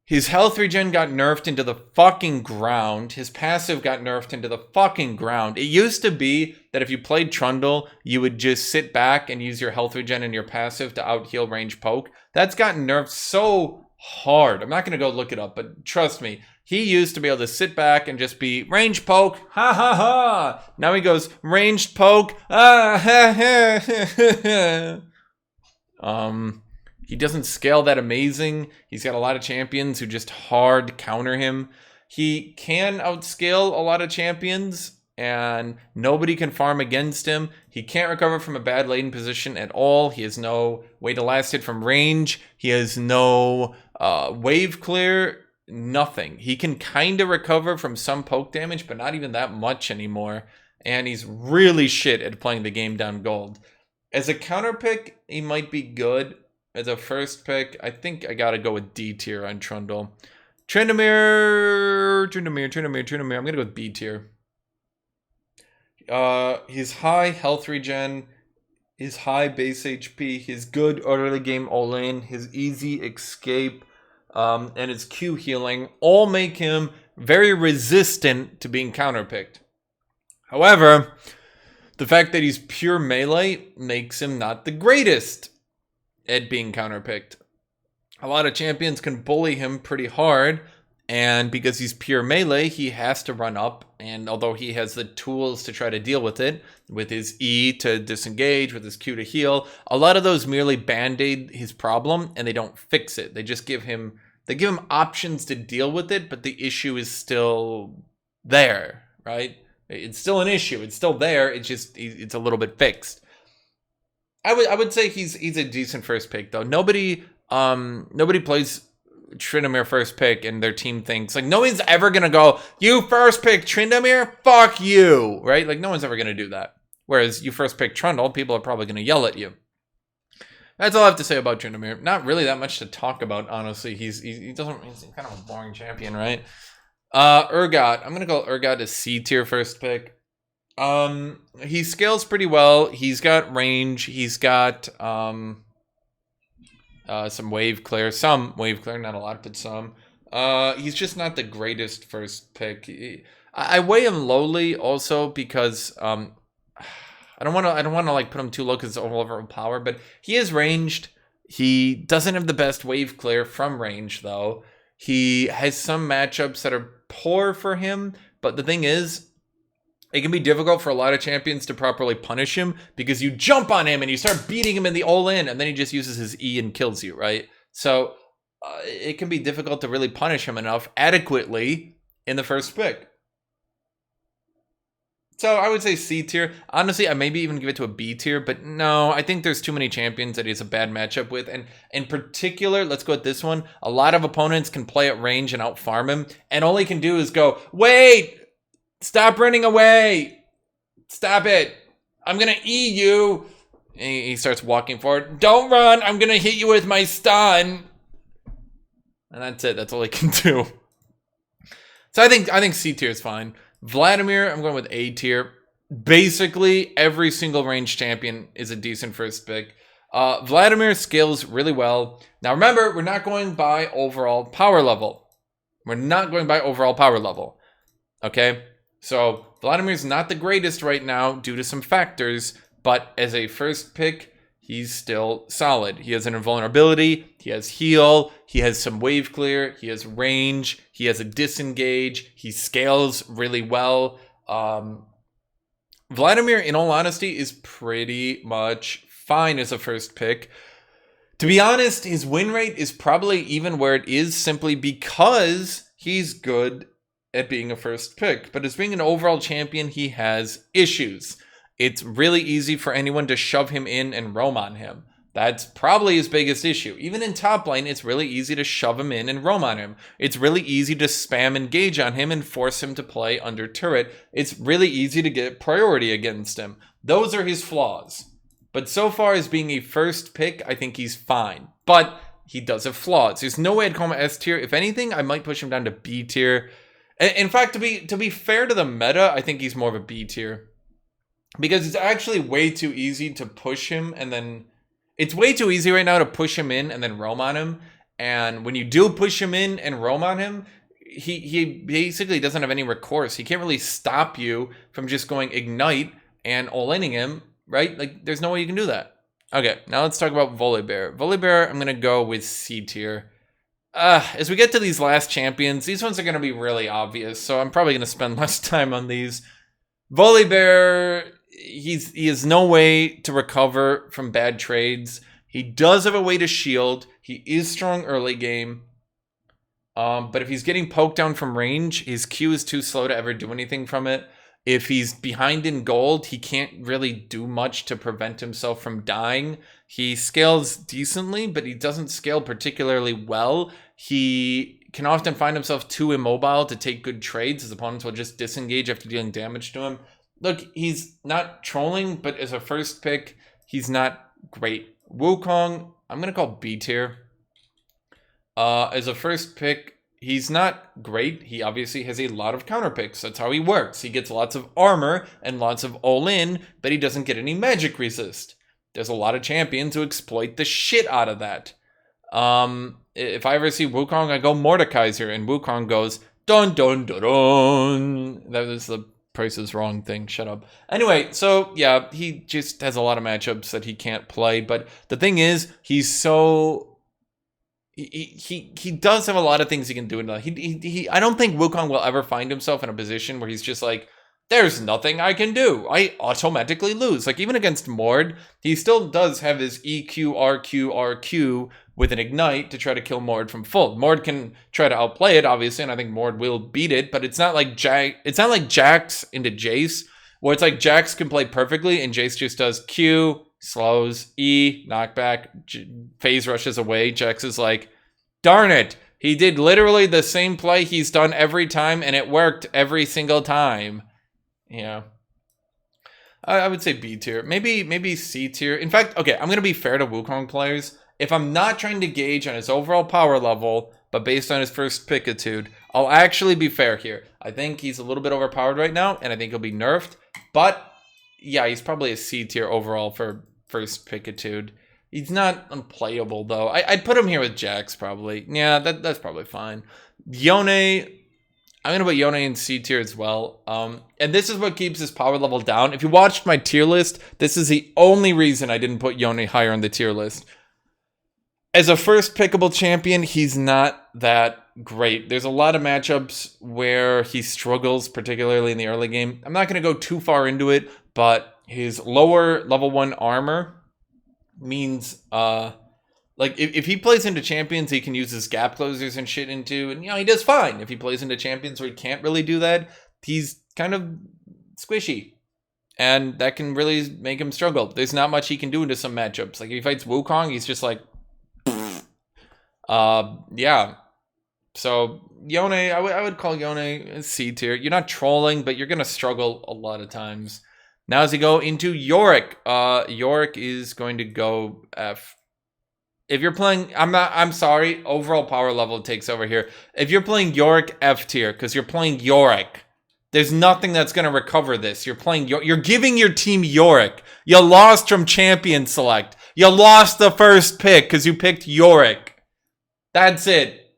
A: His health regen got nerfed into the fucking ground. His passive got nerfed into the fucking ground. It used to be that if you played Trundle, you would just sit back and use your health regen and your passive to out-heal range poke. That's gotten nerfed so hard. I'm not going to go look it up, but trust me. He used to be able to sit back and just be range poke, ha ha ha. Now he goes ranged poke, ah ha ha ha. He doesn't scale that amazing. He's got a lot of champions who just hard counter him. He can outscale a lot of champions, and nobody can farm against him. He can't recover from a bad lane position at all. He has no way to last hit from range. He has no wave clear, nothing. He can kind of recover from some poke damage, but not even that much anymore. And he's really shit at playing the game down gold. As a counter pick, he might be good. As a first pick, I think I gotta go with D tier on Trundle. Tryndamere. I'm gonna go with B tier. His high health regen, his high base HP, his good early game all-in, his easy escape, and his Q healing all make him very resistant to being counterpicked. However, the fact that he's pure melee makes him not the greatest at being counterpicked. A lot of champions can bully him pretty hard, and because he's pure melee, he has to run up, and although he has the tools to try to deal with it, with his E to disengage, with his Q to heal, a lot of those merely band-aid his problem, and they don't fix it. They just give him options to deal with it, but the issue is still there, right? It's still an issue. It's still there. It's a little bit fixed. I would say he's a decent first pick though. Nobody plays Tryndamere first pick and their team thinks like no one's ever gonna go, you first pick Tryndamere, fuck you, right? Like no one's ever gonna do that. Whereas you first pick Trundle, people are probably gonna yell at you. That's all I have to say about Tryndamere. Not really that much to talk about, honestly. He's kind of a boring champion, right? Urgot. I'm gonna go Urgot as C tier first pick. He scales pretty well. He's got range. He's got some wave clear. Some wave clear, not a lot, but some. He's just not the greatest first pick. I weigh him lowly also because I don't want to like put him too low because it's overpowered, but he is ranged. He doesn't have the best wave clear from range though. He has some matchups that are poor for him, but the thing is, it can be difficult for a lot of champions to properly punish him because you jump on him and you start beating him in the all-in and then he just uses his E and kills you, right? So it can be difficult to really punish him enough adequately in the first pick. So I would say C tier. Honestly, I maybe even give it to a B tier, but no, I think there's too many champions that he has a bad matchup with. And in particular, let's go with this one. A lot of opponents can play at range and out-farm him, and all he can do is go, wait! Stop running away! Stop it! I'm gonna E you! And he starts walking forward. Don't run! I'm gonna hit you with my stun! And that's it. That's all he can do. So I think C tier is fine. Vladimir, I'm going with A tier. Basically, every single range champion is a decent first pick. Vladimir scales really well. Now remember, we're not going by overall power level. We're not going by overall power level. Okay? So, Vladimir's not the greatest right now due to some factors, but as a first pick, he's still solid. He has an invulnerability, he has heal, he has some wave clear, he has range, he has a disengage, he scales really well. Vladimir, in all honesty, is pretty much fine as a first pick. To be honest, his win rate is probably even where it is simply because he's good at being a first pick. But as being an overall champion, he has issues. It's really easy for anyone to shove him in and roam on him. That's probably his biggest issue. Even in top lane, it's really easy to shove him in and roam on him. It's really easy to spam engage on him and force him to play under turret. It's really easy to get priority against him. Those are his flaws. But so far as being a first pick, I think he's fine. But he does have flaws. There's no way I'd call him S tier. If anything, I might push him down to B tier. In fact, to be fair to the meta, I think he's more of a B tier. Because it's actually way too easy to push him and then... It's way too easy right now to push him in and then roam on him. And when you do push him in and roam on him, he basically doesn't have any recourse. He can't really stop you from just going Ignite and all-inning him, right? Like, there's no way you can do that. Okay, now let's talk about Volibear. Volibear, I'm going to go with C tier. As we get to these last champions, these ones are going to be really obvious, so I'm probably going to spend less time on these. Volibear, he has no way to recover from bad trades. He does have a way to shield. He is strong early game. But if he's getting poked down from range, his Q is too slow to ever do anything from it. If he's behind in gold, he can't really do much to prevent himself from dying. He scales decently, but he doesn't scale particularly well. He can often find himself too immobile to take good trades. His opponents will just disengage after dealing damage to him. Look, he's not trolling, but as a first pick, he's not great. Wukong, I'm going to call B tier. As a first pick, he's not great. He obviously has a lot of counter picks. That's how he works. He gets lots of armor and lots of all-in, but he doesn't get any magic resist. There's a lot of champions who exploit the shit out of that. If I ever see Wukong, I go Mordekaiser, and Wukong goes, dun dun dun dun. That was the Price is Wrong thing. Shut up. Anyway, so yeah, he just has a lot of matchups that he can't play. But the thing is, he's so... He does have a lot of things he can do. I don't think Wukong will ever find himself in a position where he's just like, there's nothing I can do. I automatically lose. Like, even against Mord, he still does have his EQ, RQ, RQ with an Ignite to try to kill Mord from full. Mord can try to outplay it, obviously, and I think Mord will beat it, but it's not like Jax into Jace, where it's like Jax can play perfectly, and Jace just does Q, slows, E, knockback, phase rushes away. Jax is like, darn it. He did literally the same play he's done every time, and it worked every single time. Yeah. I would say B tier. Maybe C tier. In fact, okay, I'm going to be fair to Wukong players. If I'm not trying to gauge on his overall power level, but based on his first pickitude, I'll actually be fair here. I think he's a little bit overpowered right now, and I think he'll be nerfed. But, yeah, he's probably a C tier overall for first pickitude. He's not unplayable, though. I'd put him here with Jax, probably. Yeah, that's probably fine. Yone... I'm going to put Yone in C tier as well. And this is what keeps his power level down. If you watched my tier list, this is the only reason I didn't put Yone higher on the tier list. As a first pickable champion, he's not that great. There's a lot of matchups where he struggles, particularly in the early game. I'm not going to go too far into it, but his lower level 1 armor means... Like, if he plays into champions, he can use his gap closers and shit into, and, you know, he does fine. If he plays into champions where he can't really do that, he's kind of squishy. And that can really make him struggle. There's not much he can do into some matchups. Like, if he fights Wukong, he's just like, yeah. So, Yone, I would call Yone C tier. You're not trolling, but you're going to struggle a lot of times. Now as we go into Yorick. Yorick is going to go F. If you're playing, I'm sorry, overall power level takes over here. If you're playing Yorick, F tier, because you're playing Yorick. There's nothing that's going to recover this. You're giving your team Yorick. You lost from Champion Select. You lost the first pick because you picked Yorick. That's it.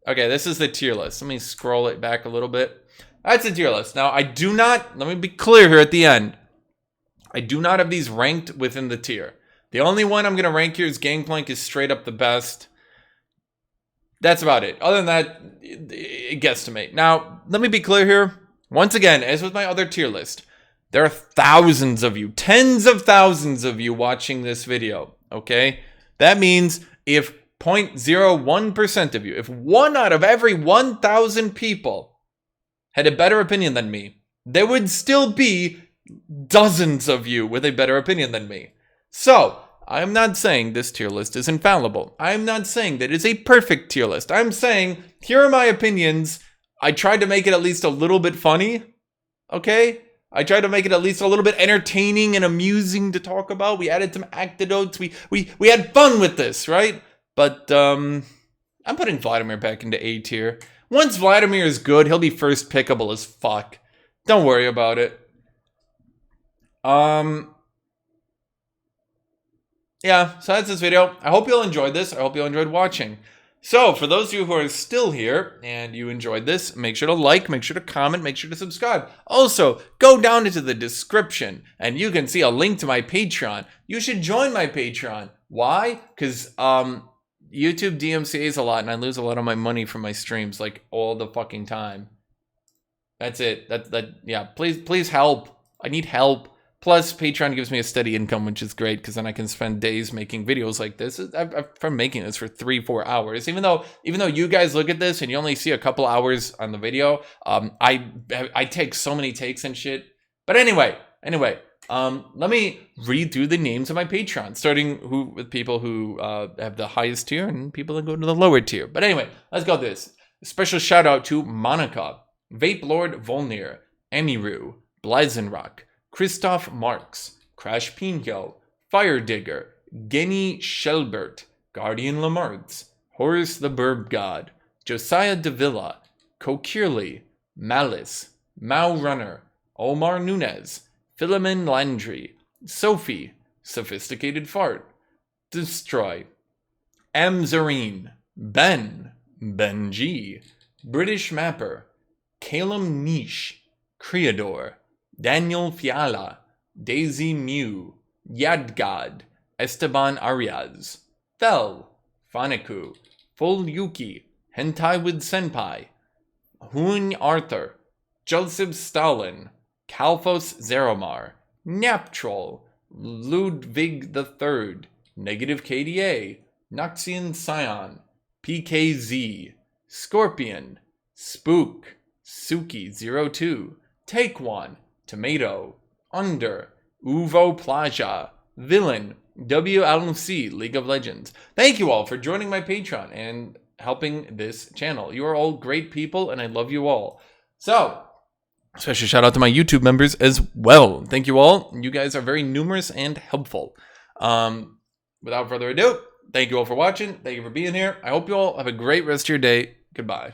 A: Okay, this is the tier list. Let me scroll it back a little bit. That's the tier list. Now, let me be clear here at the end. I do not have these ranked within the tier. The only one I'm going to rank here is Gangplank is straight up the best. That's about it. Other than that, guesstimate. Now, let me be clear here. Once again, as with my other tier list, there are thousands of you, tens of thousands of you watching this video, okay? That means if 0.01% of you, if 1 out of every 1,000 people had a better opinion than me, there would still be dozens of you with a better opinion than me. So, I'm not saying this tier list is infallible. I'm not saying that it's a perfect tier list. I'm saying, here are my opinions. I tried to make it at least a little bit funny, okay? I tried to make it at least a little bit entertaining and amusing to talk about. We added some anecdotes. We had fun with this, right? But I'm putting Vladimir back into A tier. Once Vladimir is good, he'll be first pickable as fuck. Don't worry about it. Yeah, so that's this video. I hope you all enjoyed this. I hope you all enjoyed watching. So, for those of you who are still here and you enjoyed this, make sure to like, make sure to comment, make sure to subscribe. Also, go down into the description and you can see a link to my Patreon. You should join my Patreon. Why? Because YouTube DMCA's a lot and I lose a lot of my money from my streams like all the fucking time. That's it. Yeah, please help. I need help. Plus, Patreon gives me a steady income, which is great, because then I can spend days making videos like this. I've been making this for 3-4 hours. Even though you guys look at this and you only see a couple hours on the video, I take so many takes and shit. But anyway, let me read through the names of my Patreon, starting with people who have the highest tier and people that go to the lower tier. But anyway, let's go with this. A special shout out to Monica, Vape Lord Volnir, Emiru, Blizenrock, Christoph Marks, Crash Pino, Fire Digger, Genny Shelbert, Guardian Lamartz, Horace the Burb God, Josiah Davila, Kokirli, Malice, Mao Runner, Omar Nunez, Philemon Landry, Sophie, Sophisticated Fart, Destroy, M. Zareen, Ben G, British Mapper, Calum Niche, Creador, Daniel Fiala, Daisy Mew, Yadgad, Esteban Arias, Fel, Faniku, Full Yuki, Hentai with Senpai, Hoon Arthur, Joseph Stalin, Kalphos Zeromar, Naptroll, Ludwig III, Negative KDA, Noxian Scion, PKZ, Scorpion, Spook, Suki02, Take One, Tomato, Under, Uvo Plaja, Villain, WLC, League of Legends. Thank you all for joining my Patreon and helping this channel. You are all great people and I love you all. So, special shout out to my YouTube members as well. Thank you all. You guys are very numerous and helpful. Without further ado, thank you all for watching. Thank you for being here. I hope you all have a great rest of your day. Goodbye.